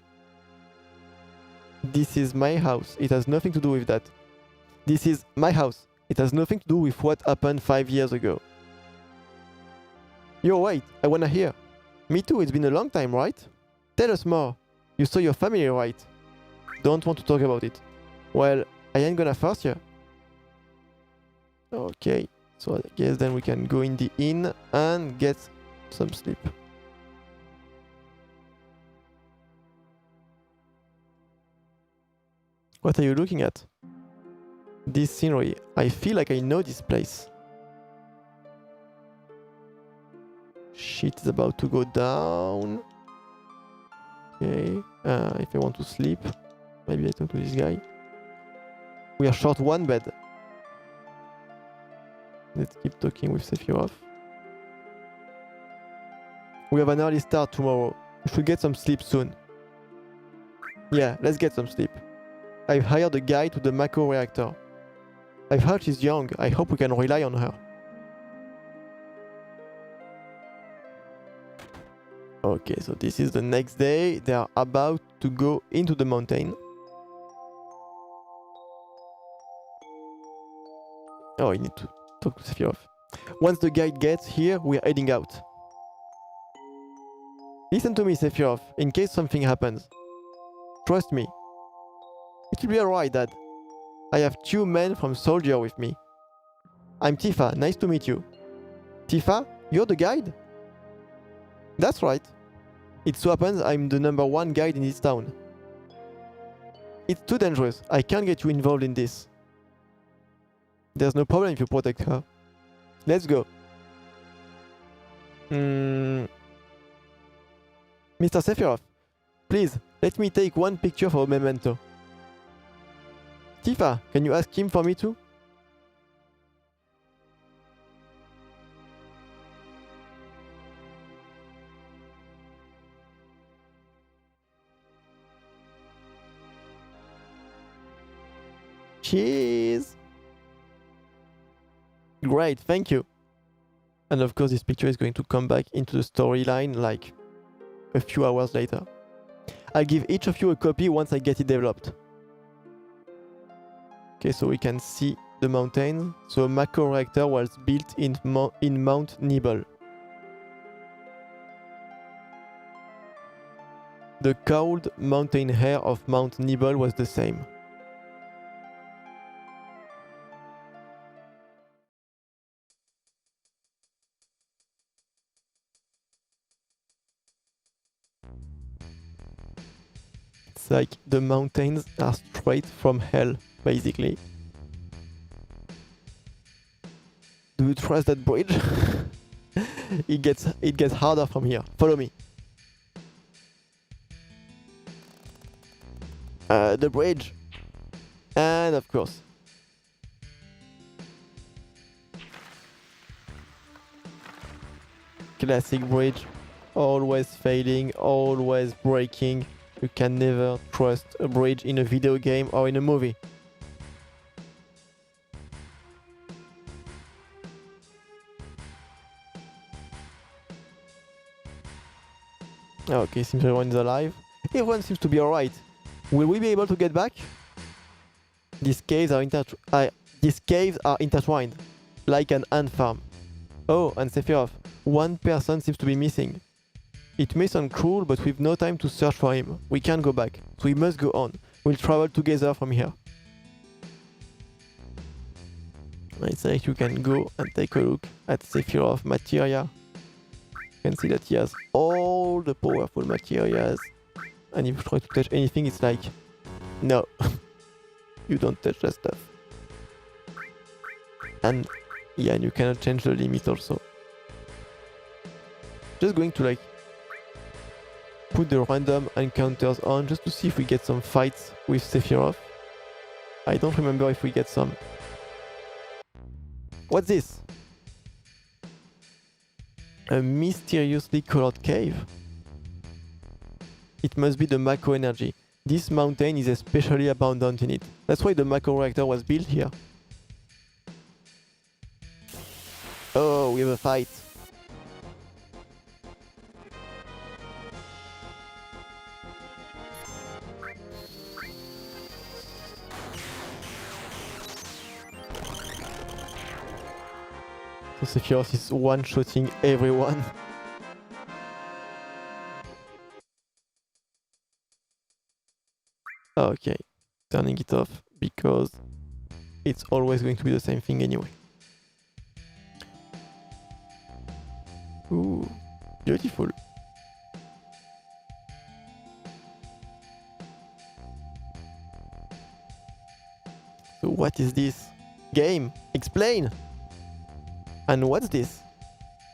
This is my house. It has nothing to do with that. This is my house. It has nothing to do with what happened 5 years ago. Yo, wait, I wanna hear. Me too, it's been a long time, right? Tell us more. You saw your family, right? Don't want to talk about it. Well, I ain't gonna force you. Okay, so I guess then we can go in the inn and get some sleep. What are you looking at? This scenery. I feel like I know this place. Shit is about to go down. Okay. If I want to sleep, maybe I talk to this guy. We are short one bed. Let's keep talking with Sephiroth. We have an early start tomorrow. We should get some sleep soon. Yeah, let's get some sleep. I've hired a guide to the Mako reactor. I've heard she's young. I hope we can rely on her. Okay, so this is the next day. They are about to go into the mountain. Oh, I need to talk to Sephiroth. Once the guide gets here, we're heading out. Listen to me, Sephiroth, in case something happens. Trust me. It will be alright, Dad. I have 2 men from Soldier with me. I'm Tifa, nice to meet you. Tifa, you're the guide? That's right. It so happens I'm the #1 guide in this town. It's too dangerous. I can't get you involved in this. There's no problem if you protect her. Let's go. Mr. Sephiroth, please, let me take one picture for a memento. Tifa, can you ask him for me too? Cheers! Great, thank you. And of course this picture is going to come back into the storyline like a few hours later. I'll give each of you a copy once I get it developed. Okay, so we can see the mountain. So a Mako reactor was built in Mount Nibel. The cold mountain air of Mount Nibel was the same. It's like the mountains are straight from hell, basically. Do you trust that bridge? It gets harder from here. Follow me. The bridge. And of course. Classic bridge. Always failing, always breaking. You can never trust a bridge in a video game or in a movie. Okay, seems everyone is alive. Everyone seems to be alright. Will we be able to get back? These caves are intertwined, like an ant farm. Oh, and Sephiroth, one person seems to be missing. It may sound cruel, but we've no time to search for him. We can't go back, so we must go on. We'll travel together from here. It's like you can go and take a look at Sephiroth materia. You can see that he has all the powerful materials. And if you try to touch anything, it's like, no, you don't touch that stuff. And yeah, and you cannot change the limit also. Just going to like put the random encounters on just to see if we get some fights with Sephiroth. I don't remember if we get some. What's this? A mysteriously colored cave. It must be the Mako energy. This mountain is especially abundant in it. That's why the Mako reactor was built here. Oh, we have a fight. So Sephiroth is one-shotting everyone. Okay, turning it off because it's always going to be the same thing anyway. Ooh, beautiful. So what is this? Game, explain! And what's this?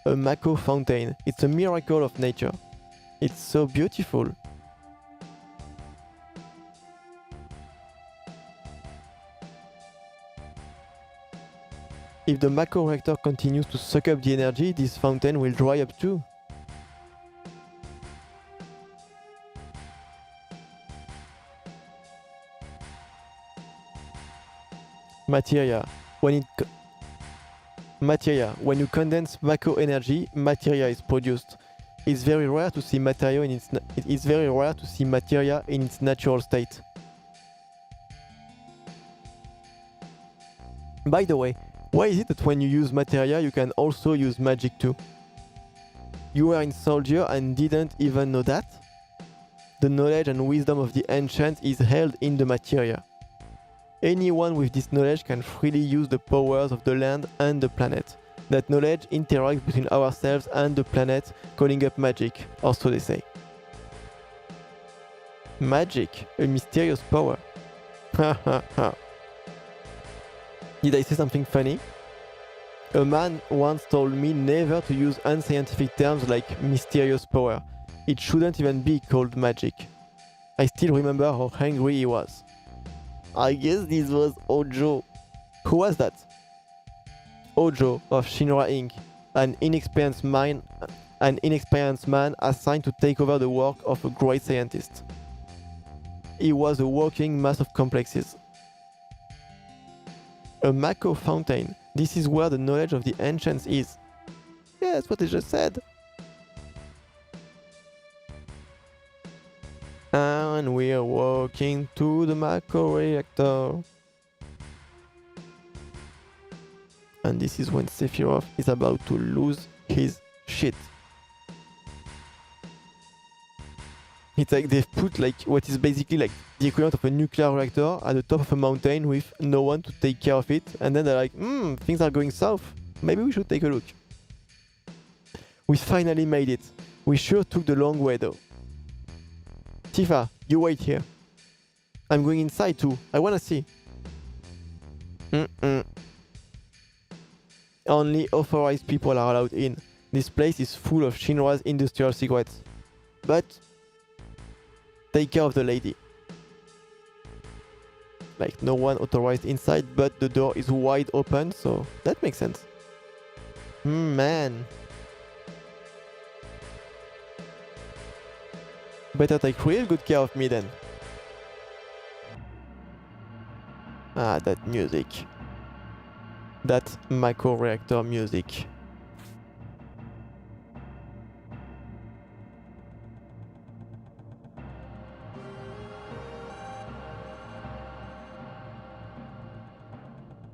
A Mako fountain. It's a miracle of nature. It's so beautiful. If the Mako reactor continues to suck up the energy, this fountain will dry up too. materia. When you condense Mako energy, materia is produced. It's very rare to see materia in its natural state. By the way, why is it that when you use materia, you can also use magic too? You were in Soldier and didn't even know that? The knowledge and wisdom of the ancients is held in the materia. Anyone with this knowledge can freely use the powers of the land and the planet. That knowledge interacts between ourselves and the planet, calling up magic, or so they say. Magic, a mysterious power. Ha ha ha. Did I say something funny? A man once told me never to use unscientific terms like mysterious power. It shouldn't even be called magic. I still remember how angry he was. I guess this was Ojo. Who was that? Ojo of Shinra Inc., an inexperienced man assigned to take over the work of a great scientist. He was a walking mass of complexes. A Mako fountain. This is where the knowledge of the ancients is. Yeah, that's what I just said. And we are walking to the Mako reactor. And this is when Sephiroth is about to lose his shit. It's like they've put like what is basically like the equivalent of a nuclear reactor at the top of a mountain with no one to take care of it, and then they're like, things are going south. Maybe we should take a look. We finally made it. We sure took the long way though. Tifa, you wait here. I'm going inside too. I wanna see. Only authorized people are allowed in. This place is full of Shinra's industrial secrets. But take care of the lady. Like no one authorized inside, but the door is wide open, so that makes sense. Man. Better take real good care of me then. Ah, that music. That Mako reactor music.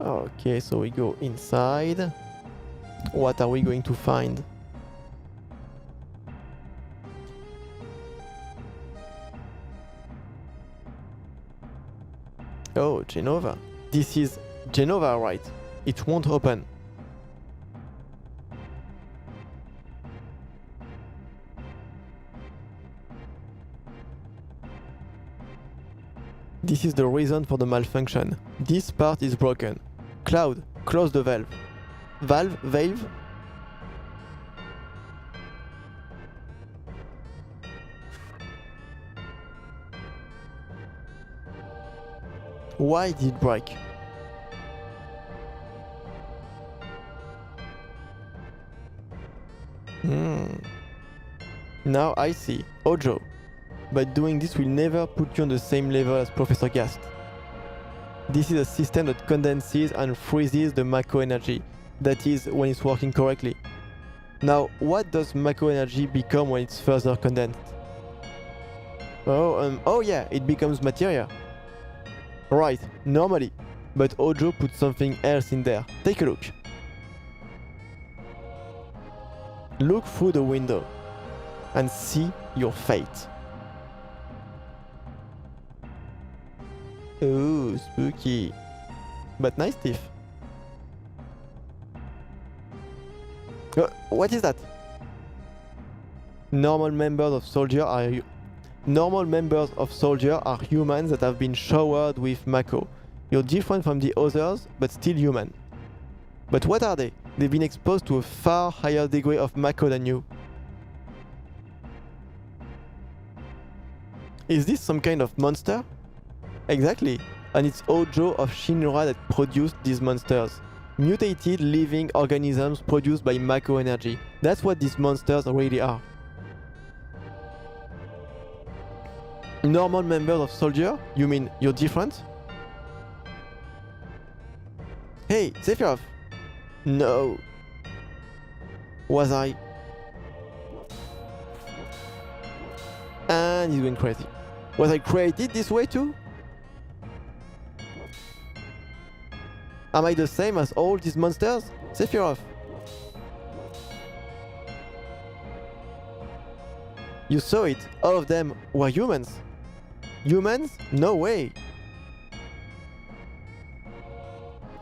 Okay, so we go inside. What are we going to find? Oh, Genova. This is Genova, right? It won't open. This is the reason for the malfunction. This part is broken. Cloud, close the valve. Valve? Why did it break? Now I see. Ojo. But doing this will never put you on the same level as Professor Gast. This is a system that condenses and freezes the Mako energy. That is, when it's working correctly. Now, what does Mako energy become when it's further condensed? Oh yeah, it becomes materia. Right, normally. But Ojo put something else in there. Take a look. Look through the window and see your fate. Ooh, spooky. But nice teeth. What is that? Normal members of Soldier are humans that have been showered with Mako. You're different from the others, but still human. But what are they? They've been exposed to a far higher degree of Mako than you. Is this some kind of monster? Exactly, and it's Ojo of Shinra that produced these monsters. Mutated living organisms produced by Mako energy. That's what these monsters really are. Normal members of Soldier? You mean you're different? Hey, Sephiroth! No! Was I? And he's going crazy. Was I created this way too? Am I the same as all these monsters? Sephiroth! You saw it. All of them were humans. Humans? No way!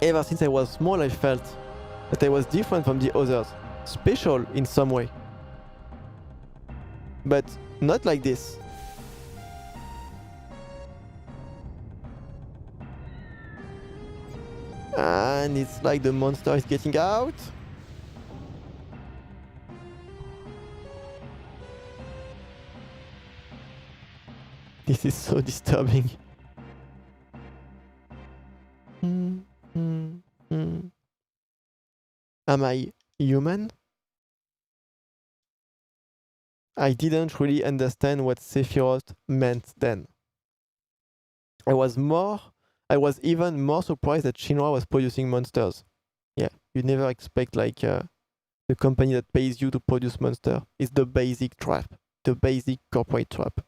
Ever since I was small, I felt that I was different from the others. Special in some way. But not like this. And it's like the monster is getting out. This is so disturbing. Am I human? I didn't really understand what Sephiroth meant then. I was even more surprised that Shinra was producing monsters. Yeah, you never expect like the company that pays you to produce monster is the basic trap, the basic corporate trap.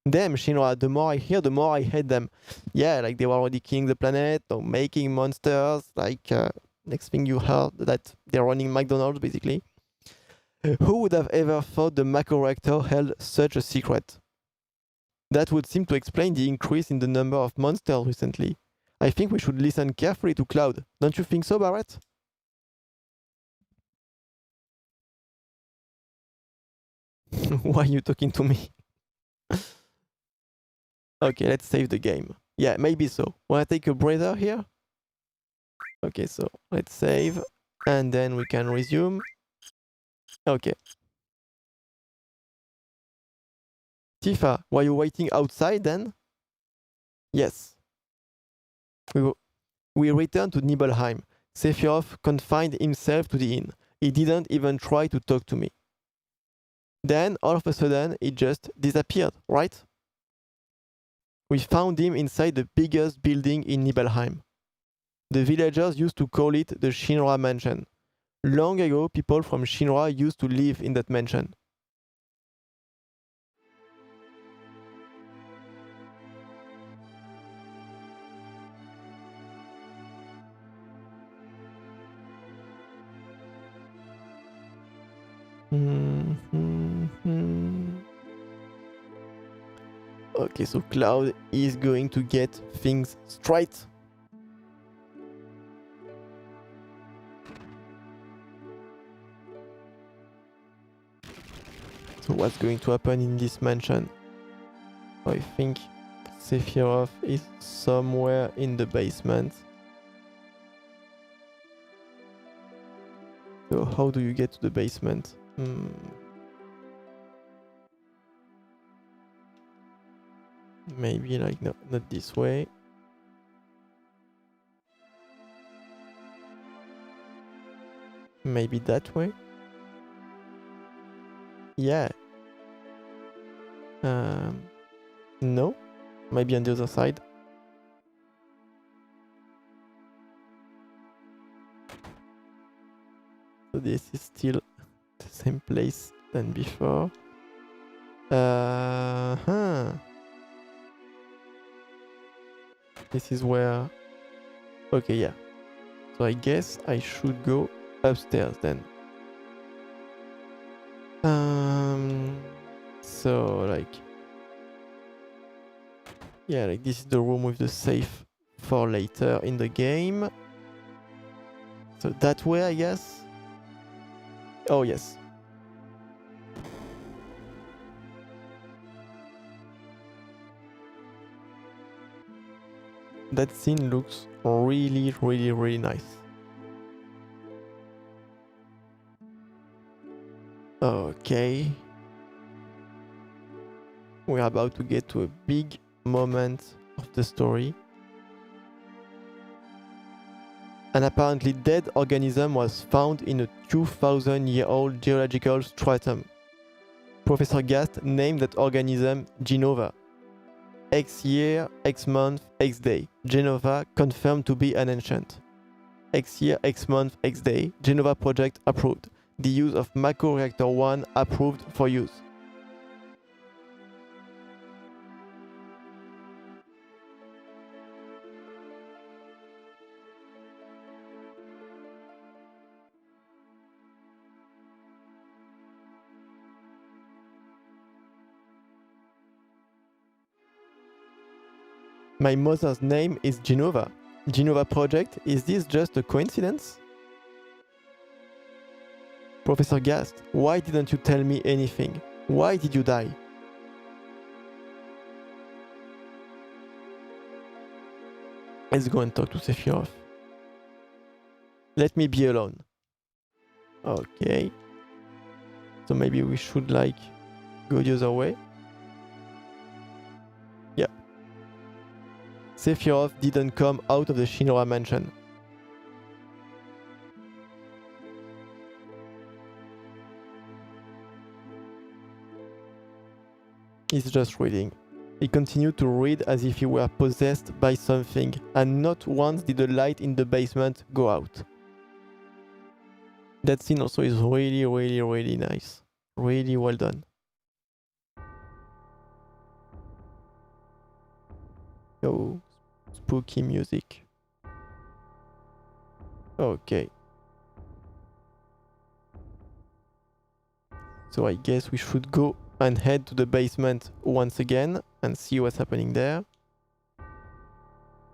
Damn, Shinra, the more I hear, the more I hate them. Yeah, like they were already killing the planet or making monsters. Like next thing you heard that they're running McDonald's basically. Who would have ever thought the macro reactor held such a secret? That would seem to explain the increase in the number of monsters recently. I think we should listen carefully to Cloud. Don't you think so, Barrett? Why are you talking to me? Okay, let's save the game. Yeah, maybe so. Wanna take a breather here? Okay, so let's save. And then we can resume. Okay. Tifa, were you waiting outside then? Yes. We returned to Nibelheim. Sephiroth confined himself to the inn. He didn't even try to talk to me. Then, all of a sudden, he just disappeared, right? We found him inside the biggest building in Nibelheim. The villagers used to call it the Shinra Mansion. Long ago, people from Shinra used to live in that mansion. Okay, so Cloud is going to get things straight. So what's going to happen in this mansion? I think Sephiroth is somewhere in the basement. So how do you get to the basement? Maybe like, no, not this way. Maybe that way? Yeah. No? Maybe on the other side? So this is still the same place than before. This is where... Okay, yeah. So I guess I should go upstairs then. So like... Yeah, like this is the room with the safe for later in the game. So that way, I guess. Oh, yes. That scene looks really, really, really nice. Okay. We're about to get to a big moment of the story. An apparently dead organism was found in a 2,000-year-old geological stratum. Professor Gast named that organism Genova. X year, X month, X day. Genova confirmed to be an ancient. X year, X month, X day. Genova project approved. The use of Mako Reactor 1 approved for use. My mother's name is Genova. Genova project, is this just a coincidence? Professor Gast, why didn't you tell me anything? Why did you die? Let's go and talk to Sephiroth. Let me be alone. Okay. So maybe we should like go the other way. Yeah. Sephiroth didn't come out of the Shinra mansion. He's just reading. He continued to read as if he were possessed by something, and not once did the light in the basement go out. That scene also is really nice. Really well done. Oh, spooky music. Okay. So I guess we should go and head to the basement once again and see what's happening there.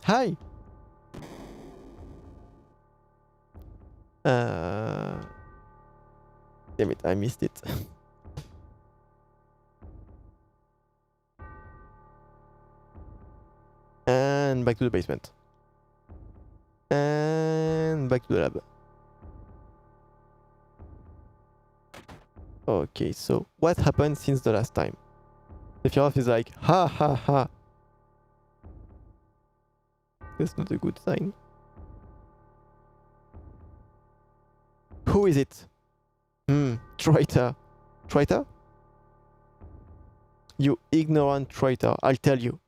Hi! Damn it, I missed it. And back to the basement. And back to the lab. Okay, so what happened since the last time? Sephiroth is like, ha ha ha. That's not a good sign. Who is it? Traitor. Traitor? You ignorant traitor, I'll tell you.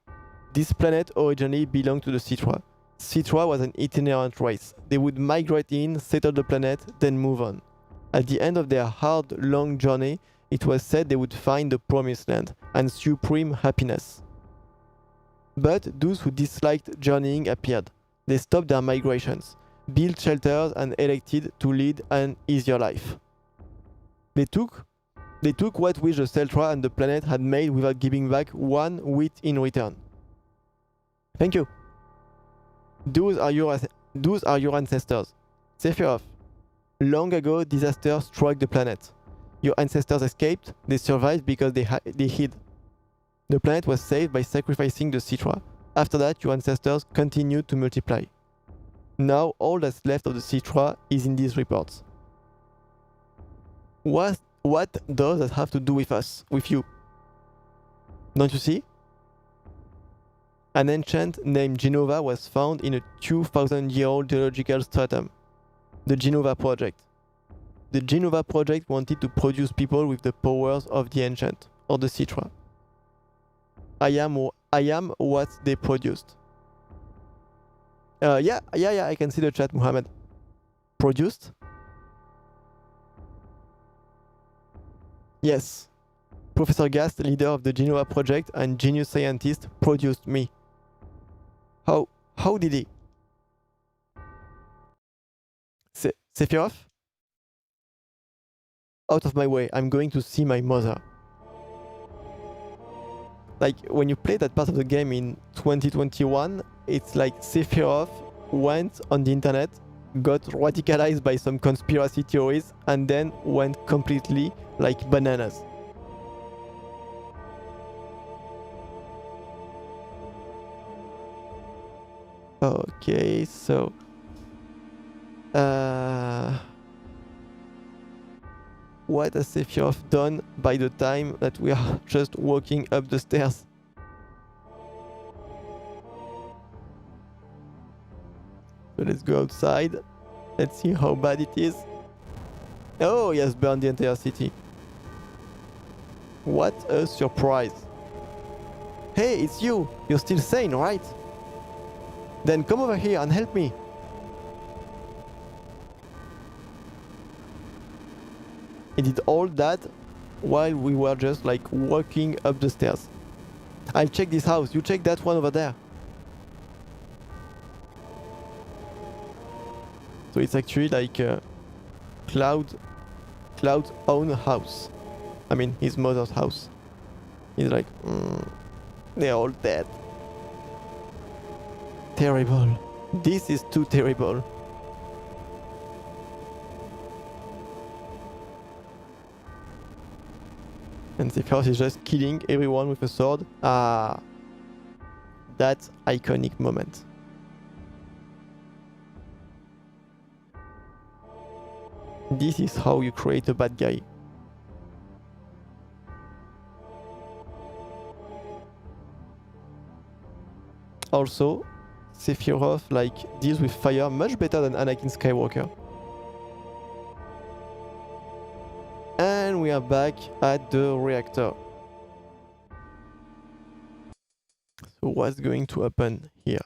This planet originally belonged to the Citra. Citra was an itinerant race. They would migrate in, settle the planet, then move on. At the end of their hard, long journey, it was said they would find the promised land and supreme happiness. But those who disliked journeying appeared. They stopped their migrations, built shelters and elected to lead an easier life. They took what which the Celtra and the planet had made without giving back one whit in return. Thank you. Those are your ancestors. Sephiroth. Long ago, disaster struck the planet. Your ancestors escaped. They survived because they hid. The planet was saved by sacrificing the Citra. After that, your ancestors continued to multiply. Now, all that's left of the Citra is in these reports. What does that have to do with us, with you? Don't you see? An ancient named Genova was found in a 2,000-year-old geological stratum. The Genova Project. The Genova Project wanted to produce people with the powers of the ancient, or the Citra. I am what they produced. Yeah, I can see the chat, Muhammad. Produced? Yes. Professor Gast, leader of the Genova Project and genius scientist, produced me. How did he? Sephiroth? Out of my way, I'm going to see my mother. Like, when you play that part of the game in 2021, it's like Sephiroth went on the internet, got radicalized by some conspiracy theories, and then went completely, like, bananas. Okay, so... what has Sephiroth done by the time that we are just walking up the stairs? So let's go outside. Let's see how bad it is. Oh, he has burned the entire city. What a surprise. Hey, it's you. You're still sane, right? Then come over here and help me. He did all that while we were just like walking up the stairs. I'll check this house. You check that one over there. So it's actually like Cloud's own house. I mean, his mother's house. He's like, they're all dead. Terrible. This is too terrible. And Sephiroth is just killing everyone with a sword. Ah, that iconic moment. This is how you create a bad guy. Also, Sephiroth like deals with fire much better than Anakin Skywalker. And we are back at the reactor. So what's going to happen here?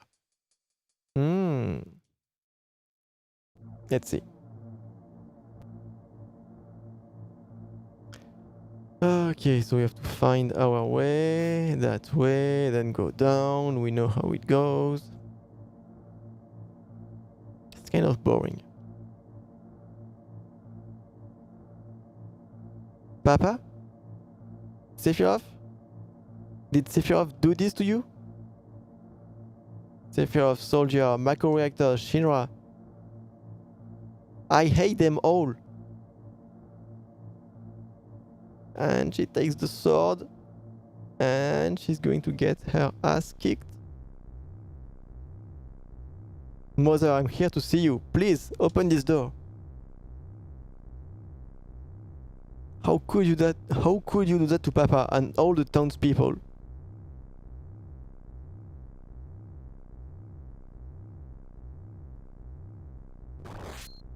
Let's see. Okay, so we have to find our way, that way, then go down. We know how it goes. It's kind of boring. Papa? Sephiroth? Did Sephiroth do this to you? Sephiroth, Soldier, Mako Reactor, Shinra. I hate them all. And she takes the sword and she's going to get her ass kicked. Mother, I'm here to see you. Please open this door. How could you do that to Papa and all the townspeople?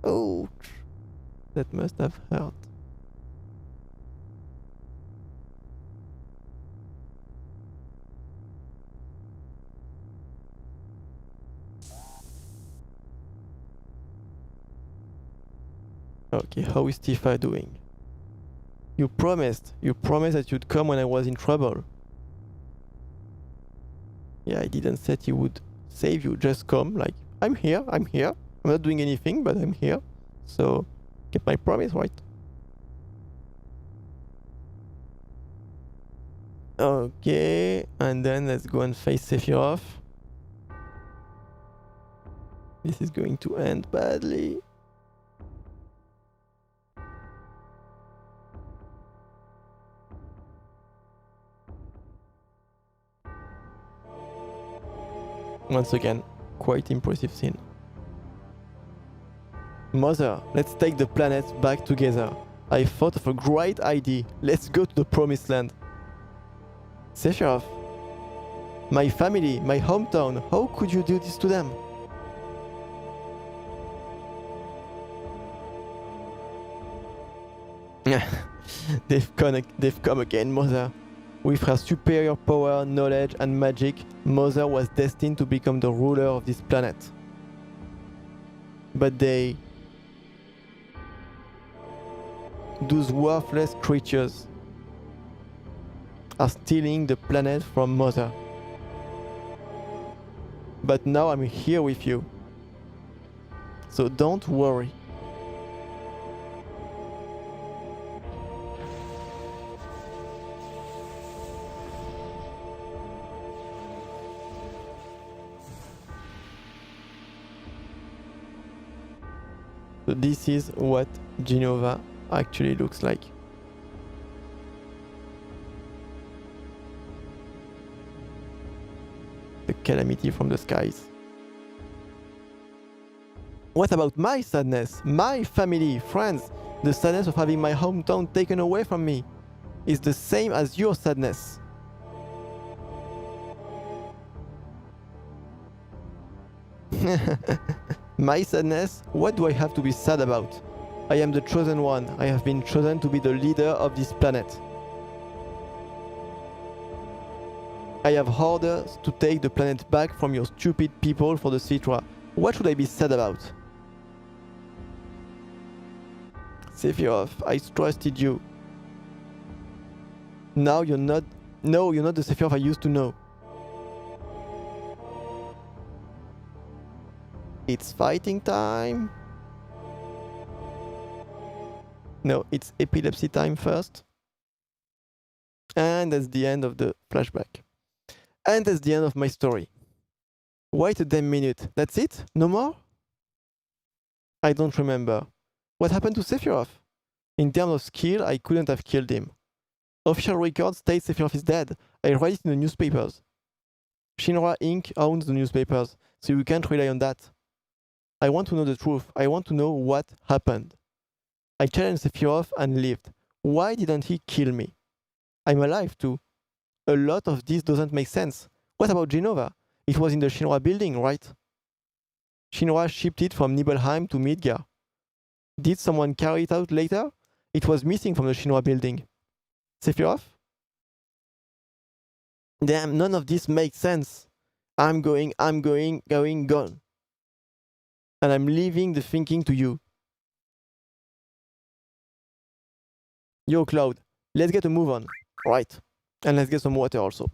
Oh, that must have hurt. Okay, how is Tifa doing? You promised that you'd come when I was in trouble. Yeah, I didn't say he would save you, just come, like, I'm here. I'm not doing anything, but I'm here. So, keep my promise, right? Okay, and then let's go and face Sephiroth. This is going to end badly. Once again, quite impressive scene. Mother, let's take the planet back together. I thought of a great idea. Let's go to the promised land. Sephiroth, my family, my hometown, how could you do this to them? They've come again, Mother. With her superior power, knowledge and magic, Mother was destined to become the ruler of this planet. But those worthless creatures are stealing the planet from Mother. But now I'm here with you. So don't worry. So this is what Genova actually looks like. The calamity from the skies. What about my sadness? My family, friends? The sadness of having my hometown taken away from me is the same as your sadness. My sadness? What do I have to be sad about? I am the chosen one. I have been chosen to be the leader of this planet. I have orders to take the planet back from your stupid people for the Citra. What should I be sad about? Sephiroth, I trusted you. Now you're not... No, you're not the Sephiroth I used to know. It's fighting time. No, it's epilepsy time first. And that's the end of the flashback. And that's the end of my story. Wait a damn minute. That's it? No more? I don't remember. What happened to Sephiroth? In terms of skill, I couldn't have killed him. Official records state Sephiroth is dead. I read it in the newspapers. Shinra Inc. owns the newspapers, so you can't rely on that. I want to know the truth. I want to know what happened. I challenged Sephiroth and lived. Why didn't he kill me? I'm alive too. A lot of this doesn't make sense. What about Genova? It was in the Shinra building, right? Shinra shipped it from Nibelheim to Midgar. Did someone carry it out later? It was missing from the Shinra building. Sephiroth? Damn, none of this makes sense. I'm going, gone. And I'm leaving the thinking to you. Yo, Cloud, let's get a move on. Right. And let's get some water also.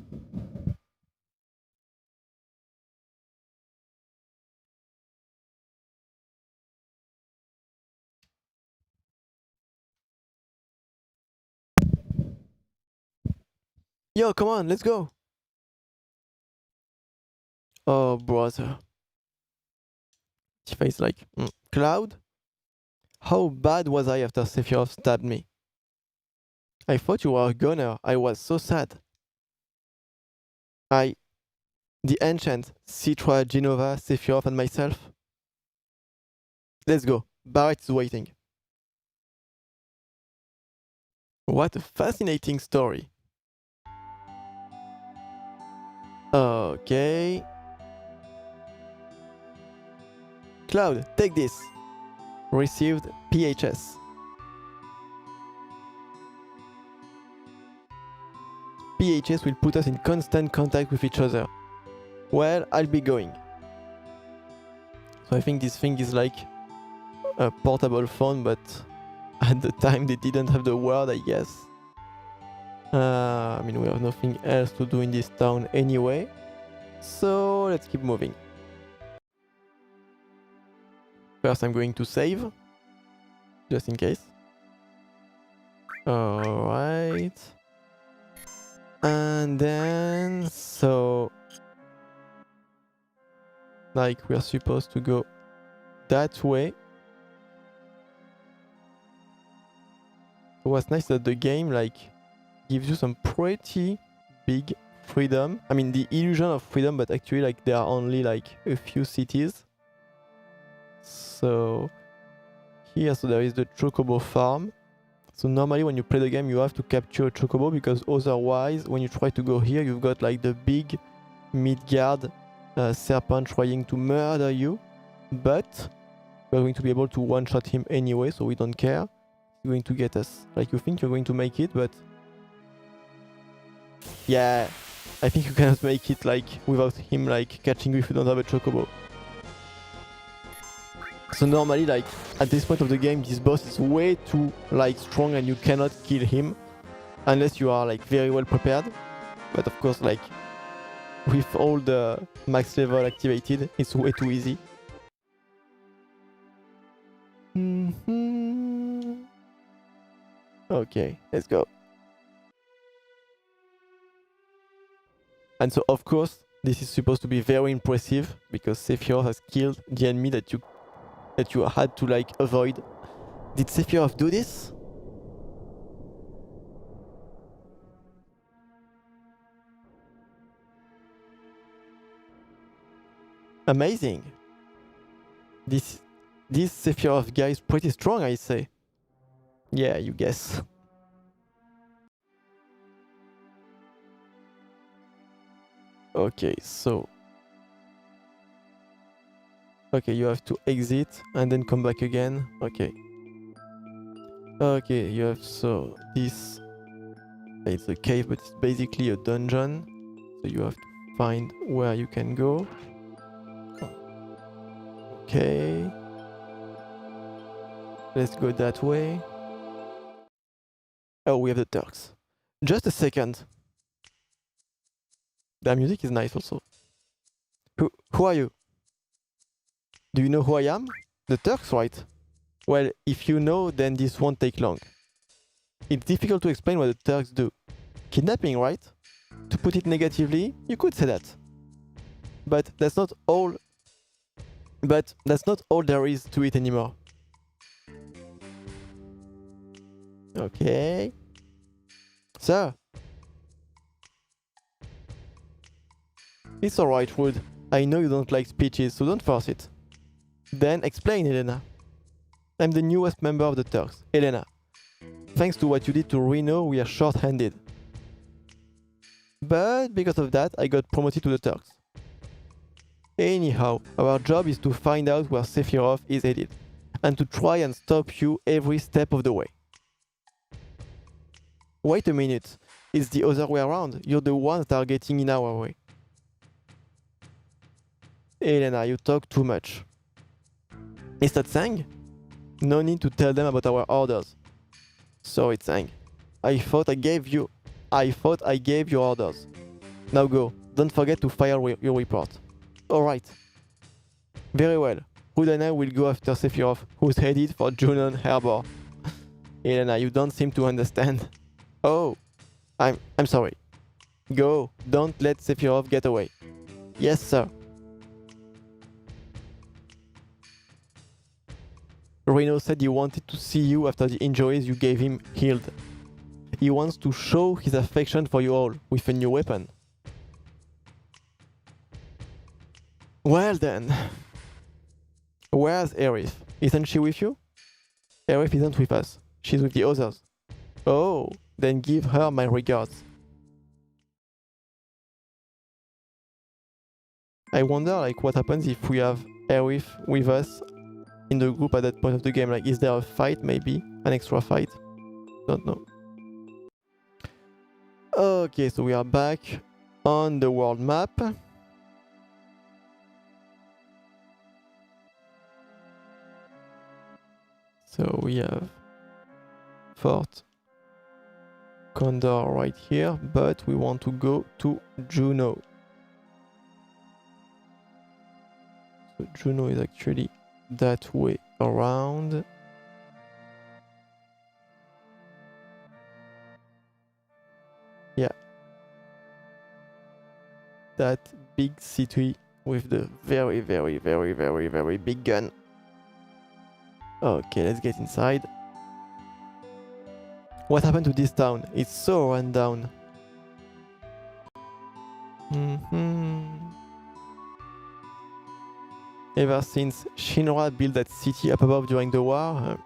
Yo, come on, let's go. Oh, brother. Face like, Cloud? How bad was I after Sephiroth stabbed me? I thought you were a gunner. I was so sad. The ancient, Citra, Genova, Sephiroth, and myself. Let's go. Barrett is waiting. What a fascinating story. Okay. Cloud, take this. Received PHS. PHS will put us in constant contact with each other. Well, I'll be going. So I think this thing is like a portable phone, but at the time they didn't have the word, I guess. I mean, we have nothing else to do in this town anyway. So let's keep moving. First, I'm going to save, just in case. Alright. And then, so... like, we are supposed to go that way. What's nice that the game, like, gives you some pretty big freedom. I mean, the illusion of freedom, but actually, like, there are only, like, a few cities. So here, so there is the Chocobo farm. So normally when you play the game, you have to capture a Chocobo, because otherwise, when you try to go here, you've got like the big Midgard serpent trying to murder you. But we're going to be able to one-shot him anyway, so we don't care. He's going to get us. Like, you think you're going to make it, but... yeah, I think you cannot make it, like, without him, like, catching you if you don't have a Chocobo. So normally, like, at this point of the game, this boss is way too, like, strong and you cannot kill him unless you are, like, very well prepared. But of course, like, with all the max level activated, it's way too easy. Okay, let's go. And so, of course, this is supposed to be very impressive because Sephiroth has killed the enemy that you had to, like, avoid. Did Sephiroth do this? Amazing. This Sephiroth guy is pretty strong, I say. Yeah, you guess. Okay, so... okay, you have to exit and then come back again. Okay. Okay, you have... so this... it's a cave, but it's basically a dungeon. So you have to find where you can go. Okay. let's go that way. Oh, we have the Turks. Just a second. The music is nice also. Who are you? Do you know who I am? The Turks, right? Well, if you know, then this won't take long. It's difficult to explain what the Turks do. Kidnapping, right? To put it negatively, you could say that. But that's not all there is to it anymore. Okay. Sir. It's alright, Wood. I know you don't like speeches, so don't force it. Then explain, Elena. I'm the newest member of the Turks, Elena. Thanks to what you did to Reno, we are short-handed. But because of that, I got promoted to the Turks. Anyhow, our job is to find out where Sephiroth is headed, and to try and stop you every step of the way. Wait a minute, it's the other way around. You're the ones that are getting in our way. Elena, you talk too much. Is that Sang? No need to tell them about our orders. Sorry, Sang. I thought I gave you orders. Now go. Don't forget to file your report. Alright. Very well. Hood and I will go after Sephiroth, who's headed for Junon Harbor. Elena, you don't seem to understand. Oh. I'm sorry. Go. Don't let Sephiroth get away. Yes, sir. Reno said he wanted to see you after the injuries you gave him healed. He wants to show his affection for you all with a new weapon. Well then. Where's Aerith? Isn't she with you? Aerith isn't with us. She's with the others. Oh, then give her my regards. I wonder like what happens if we have Aerith with us in the group at that point of the game. Like, is there a fight maybe? An extra fight? Don't know. Okay, so we are back on the world map. So we have Fort Condor right here, but we want to go to Juno. So Juno is actually that way around. Yeah. That big city with the very, very, very, very, very big gun. Okay, let's get inside. What happened to this town? It's so run down. Ever since Shinra built that city up above during the war,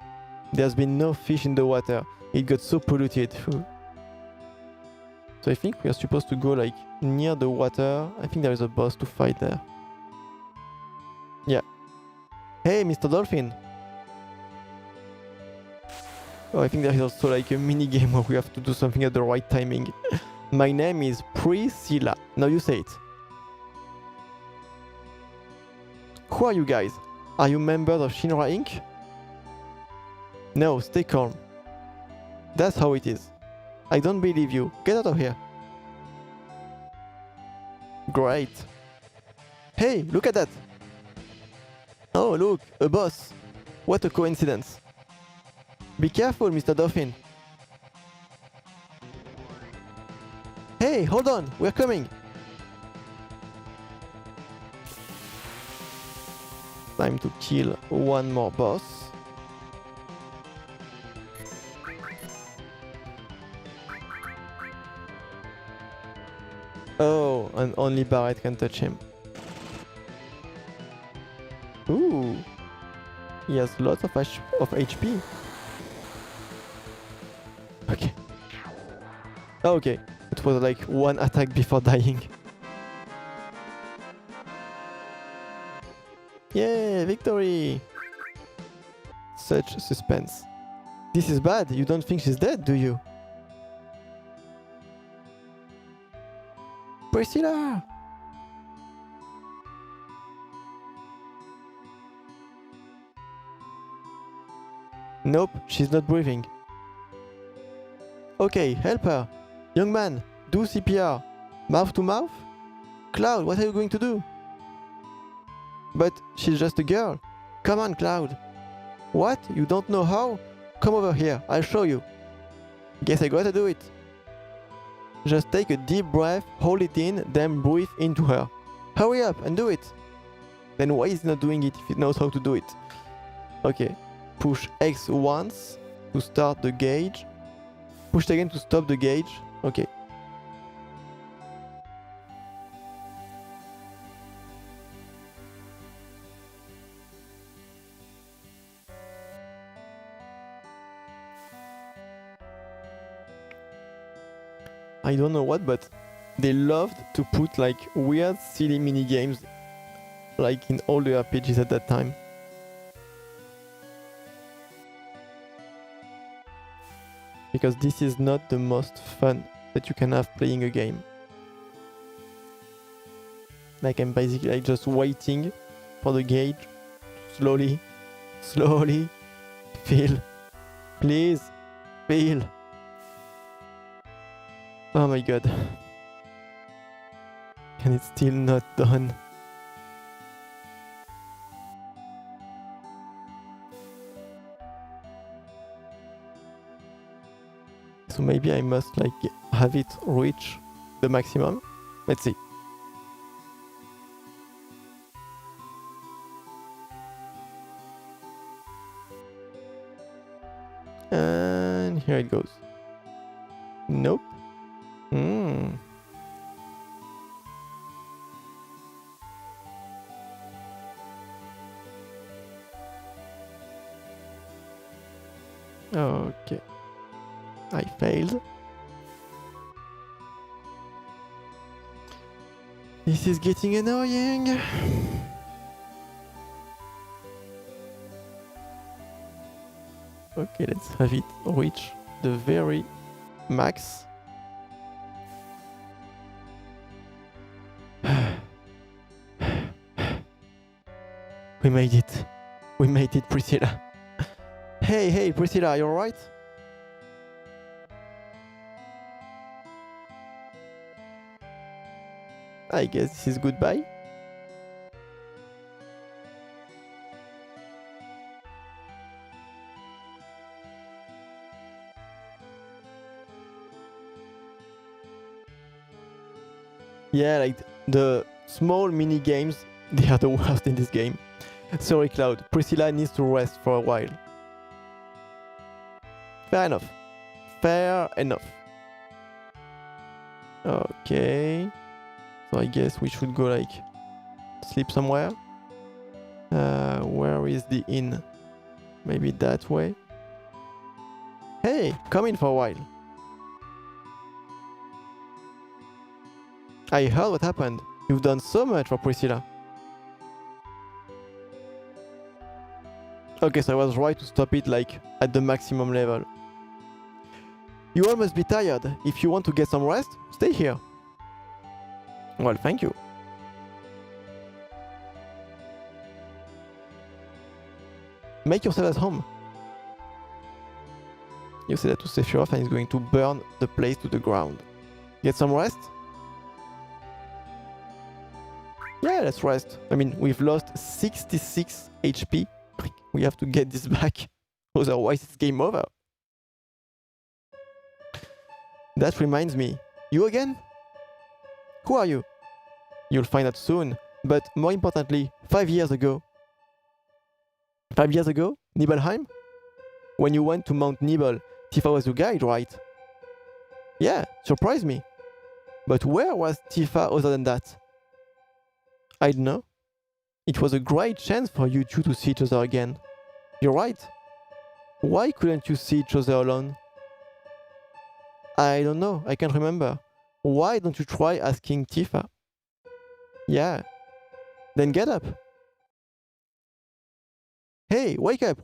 there's been no fish in the water. It got so polluted. So I think we are supposed to go like near the water. I think there is a boss to fight there. Yeah. Hey, Mr. Dolphin! Oh, I think there is also like a mini game where we have to do something at the right timing. My name is Priscilla. Now you say it. Who are you guys? Are you members of Shinra Inc? No, stay calm. That's how it is. I don't believe you. Get out of here. Great. Hey, look at that. Oh, look, a boss. What a coincidence. Be careful, Mr. Dolphin. Hey, hold on, we're coming. Time to kill one more boss. Oh, and only Barret can touch him. Ooh, he has lots of HP. Okay. Oh, okay, it was like one attack before dying. Yay, victory! Such suspense. This is bad. You don't think she's dead, do you? Priscilla! Nope, she's not breathing. Okay, help her. Young man, do CPR. Mouth to mouth? Cloud, what are you going to do? But she's just a girl. Come on, Cloud. What? You don't know how? Come over here, I'll show you. Guess I gotta do it. Just take a deep breath, hold it in, then breathe into her. Hurry up and do it. Then why is he not doing it if he knows how to do it? Okay. Push X once to start the gauge. Push it again to stop the gauge. Okay. I don't know what, but they loved to put like weird, silly mini games like in all the RPGs at that time. Because this is not the most fun that you can have playing a game. Like I'm basically like just waiting for the gauge slowly fill. Please, fill. Oh my god. And it's still not done. So maybe I must like have it reach the maximum. Let's see. And here it goes. Nope. Okay. I failed. This is getting annoying. Okay, let's have it reach the very max. We made it. We made it, Priscilla. Hey, Priscilla, are you alright? I guess this is goodbye. Yeah, like the small mini games, they are the worst in this game. Sorry, Cloud. Priscilla needs to rest for a while. Fair enough. Fair enough. Okay. So I guess we should go like sleep somewhere. Where is the inn? Maybe that way. Hey, come in for a while. I heard what happened. You've done so much for Priscilla. Okay, so I was right to stop it like at the maximum level. You all must be tired. If you want to get some rest, stay here. Well, thank you. Make yourself at home. You say that to Sephiroth and he's going to burn the place to the ground. Get some rest? Yeah, let's rest. I mean, we've lost 66 HP. We have to get this back. Otherwise, it's game over. That reminds me. You again? Who are you? You'll find out soon. But more importantly, 5 years ago. 5 years ago? Nibelheim? When you went to Mount Nibel, Tifa was your guide, right? Yeah, surprised me. But where was Tifa other than that? I don't know. It was a great chance for you two to see each other again. You're right. Why couldn't you see each other alone? I don't know, I can't remember. Why don't you try asking Tifa? Yeah. Then get up. Hey, wake up,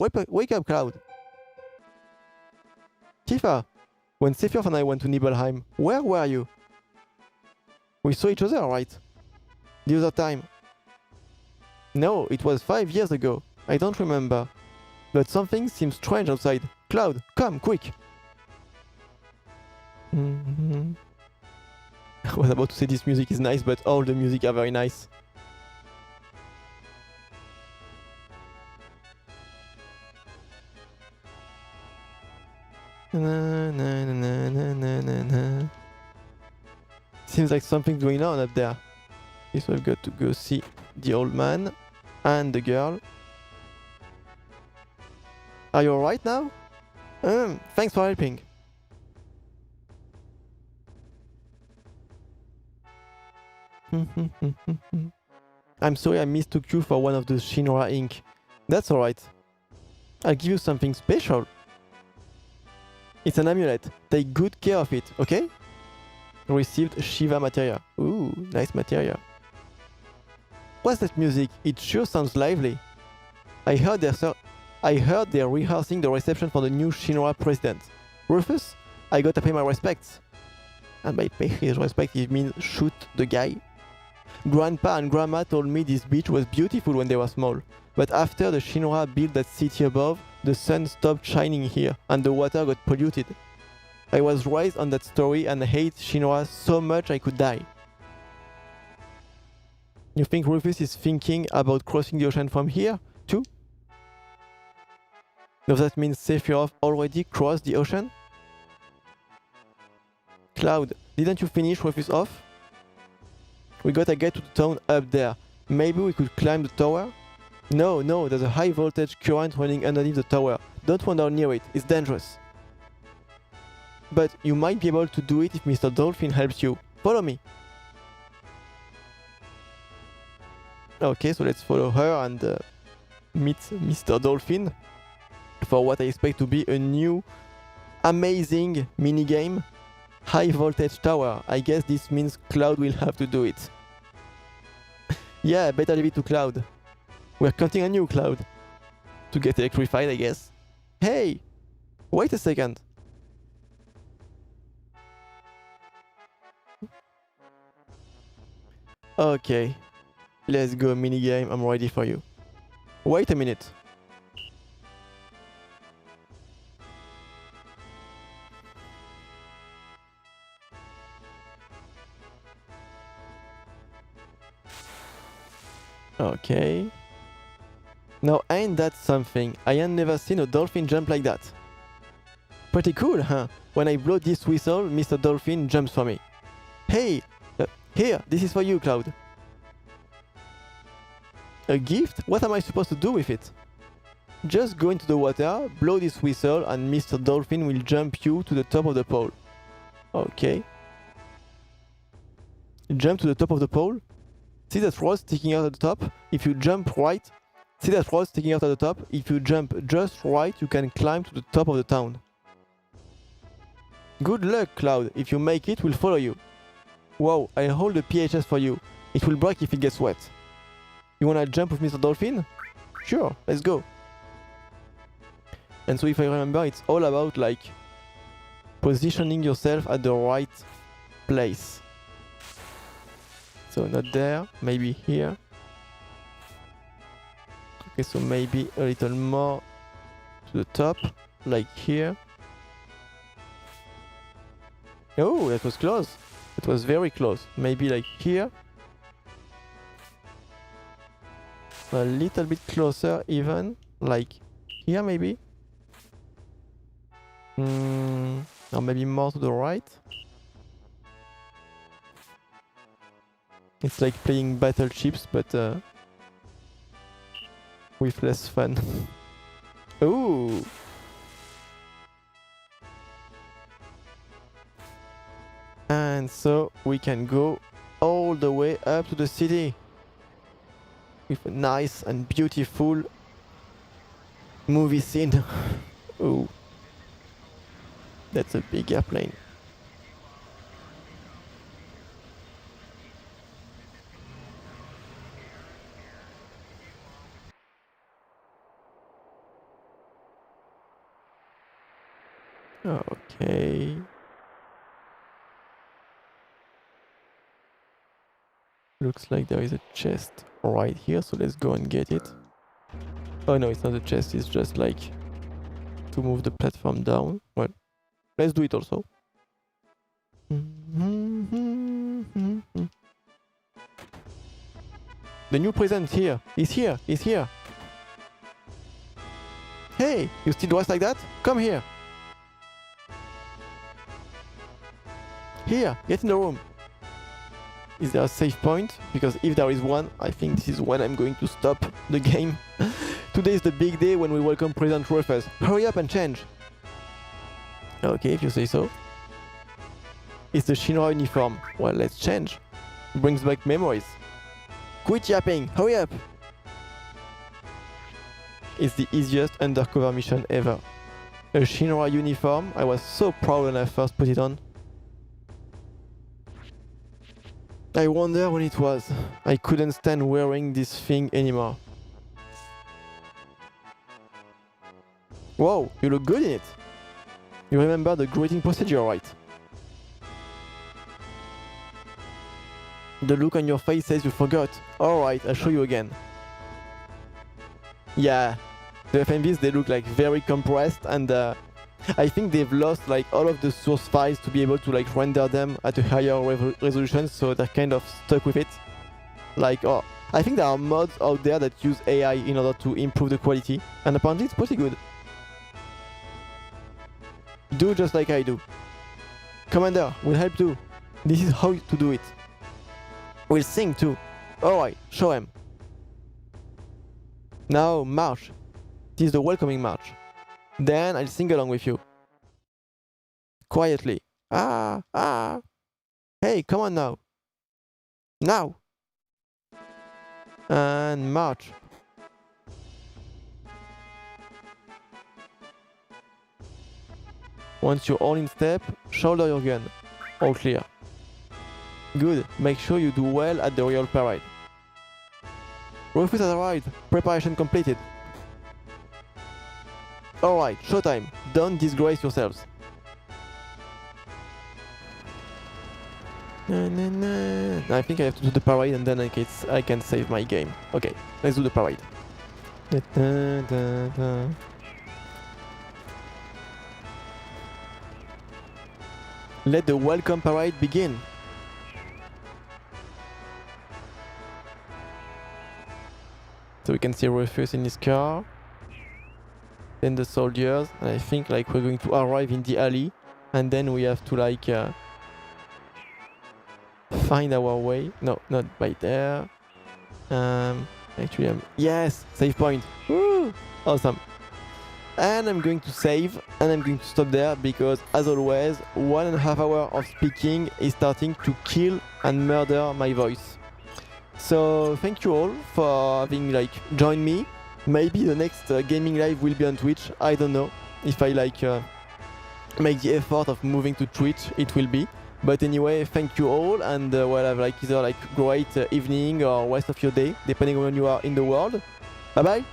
Cloud. Tifa, when Sephiroth and I went to Nibelheim, where were you? We saw each other, right? The other time. No, it was 5 years ago. I don't remember. But something seems strange outside. Cloud, come, quick! I was about to say this music is nice, but all the music are very nice. Na, na, na, na, na, na, na. Seems like something's going on up there. So I've got to go see the old man and the girl. Are you alright now? Thanks for helping. I'm sorry I mistook you for one of those Shinra ink. That's alright. I'll give you something special. It's an amulet. Take good care of it, okay? Received Shiva material. Ooh, nice material. What's that music? It sure sounds lively. I heard they're rehearsing the reception for the new Shinra president. Rufus, I gotta pay my respects. And by pay his respect, it means shoot the guy. Grandpa and Grandma told me this beach was beautiful when they were small. But after the Shinra built that city above, the sun stopped shining here and the water got polluted. I was raised on that story and hate Shinra so much I could die. You think Rufus is thinking about crossing the ocean from here, too? Does that mean Sephiroth already crossed the ocean? Cloud, didn't you finish Rufus off? We gotta get to the town up there. Maybe we could climb the tower? No, there's a high voltage current running underneath the tower. Don't wander near it, it's dangerous. But you might be able to do it if Mr. Dolphin helps you. Follow me. Okay, so let's follow her and meet Mr. Dolphin for what I expect to be a new amazing minigame. High voltage tower. I guess this means Cloud will have to do it. Yeah, better leave it to Cloud. We're counting on you, Cloud. To get electrified, I guess. Hey! Wait a second. Okay. Let's go minigame. I'm ready for you. Wait a minute. Okay. Now ain't that something? I ain't never seen a dolphin jump like that. Pretty cool, huh? When I blow this whistle, Mr. Dolphin jumps for me. Hey! Here, this is for you, Cloud. A gift? What am I supposed to do with it? Just go into the water, blow this whistle, and Mr. Dolphin will jump you to the top of the pole. Okay. Jump to the top of the pole. See that rod sticking out at the top? If you jump right, see that rod sticking out at the top? If you jump just right, you can climb to the top of the town. Good luck, Cloud. If you make it, we'll follow you. Wow, I hold the PHS for you. It will break if it gets wet. You wanna jump with Mr. Dolphin? Sure, let's go. And so if I remember, it's all about like positioning yourself at the right place. So not there, maybe here. Okay, so maybe a little more to the top, like here. Oh, that was close. It was very close. Maybe like here. A little bit closer even, like here maybe. Or maybe more to the right. It's like playing battleships, but with less fun. Ooh! And so we can go all the way up to the city with a nice and beautiful movie scene. Ooh. That's a big airplane. Okay. Looks like there is a chest right here, so let's go and get it. Oh no, it's not a chest, it's just like to move the platform down. Well, let's do it also. The new present here. He's here. He's here. Hey, you still dressed like that? Come here. Here, get in the room. Is there a safe point? Because if there is one, I think this is when I'm going to stop the game. Today is the big day when we welcome President Rufus. Hurry up and change. Okay, if you say so. It's the Shinra uniform. Well, let's change. Brings back memories. Quit yapping! Hurry up! It's the easiest undercover mission ever. A Shinra uniform. I was so proud when I first put it on. I wonder when it was. I couldn't stand wearing this thing anymore. Whoa, you look good in it. You remember the greeting procedure, right? The look on your face says you forgot. Alright, I'll show you again. Yeah, the FMVs, they look like very compressed, and I think they've lost like all of the source files to be able to like render them at a higher resolution, so they're kind of stuck with it. Like, oh, I think there are mods out there that use AI in order to improve the quality, and apparently it's pretty good. Do just like I do. Commander, we'll help too. This is how to do it. We'll sing too. Alright, show him. Now march. This is the welcoming march. Then I'll sing along with you. Quietly. Ah, ah. Hey, come on now. Now. And march. Once you're all in step, shoulder your gun. All clear. Good. Make sure you do well at the Royal Parade. Rufus has arrived. Preparation completed. Alright, showtime. Don't disgrace yourselves. I think I have to do the parade and then I can save my game. Okay, let's do the parade. Let the welcome parade begin. So we can see Rufus in his car. Then the soldiers, and I think like we're going to arrive in the alley, and then we have to like find our way. No, not by there. Actually, yes, save point. Woo! Awesome. And I'm going to save, and I'm going to stop there because, as always, 1.5 hours of speaking is starting to kill and murder my voice. So thank you all for having like joined me. Maybe the next gaming live will be on Twitch. I don't know if I like make the effort of moving to Twitch. It will be. But anyway, thank you all, and well, have like either like great evening or rest of your day, depending on when you are in the world. Bye bye.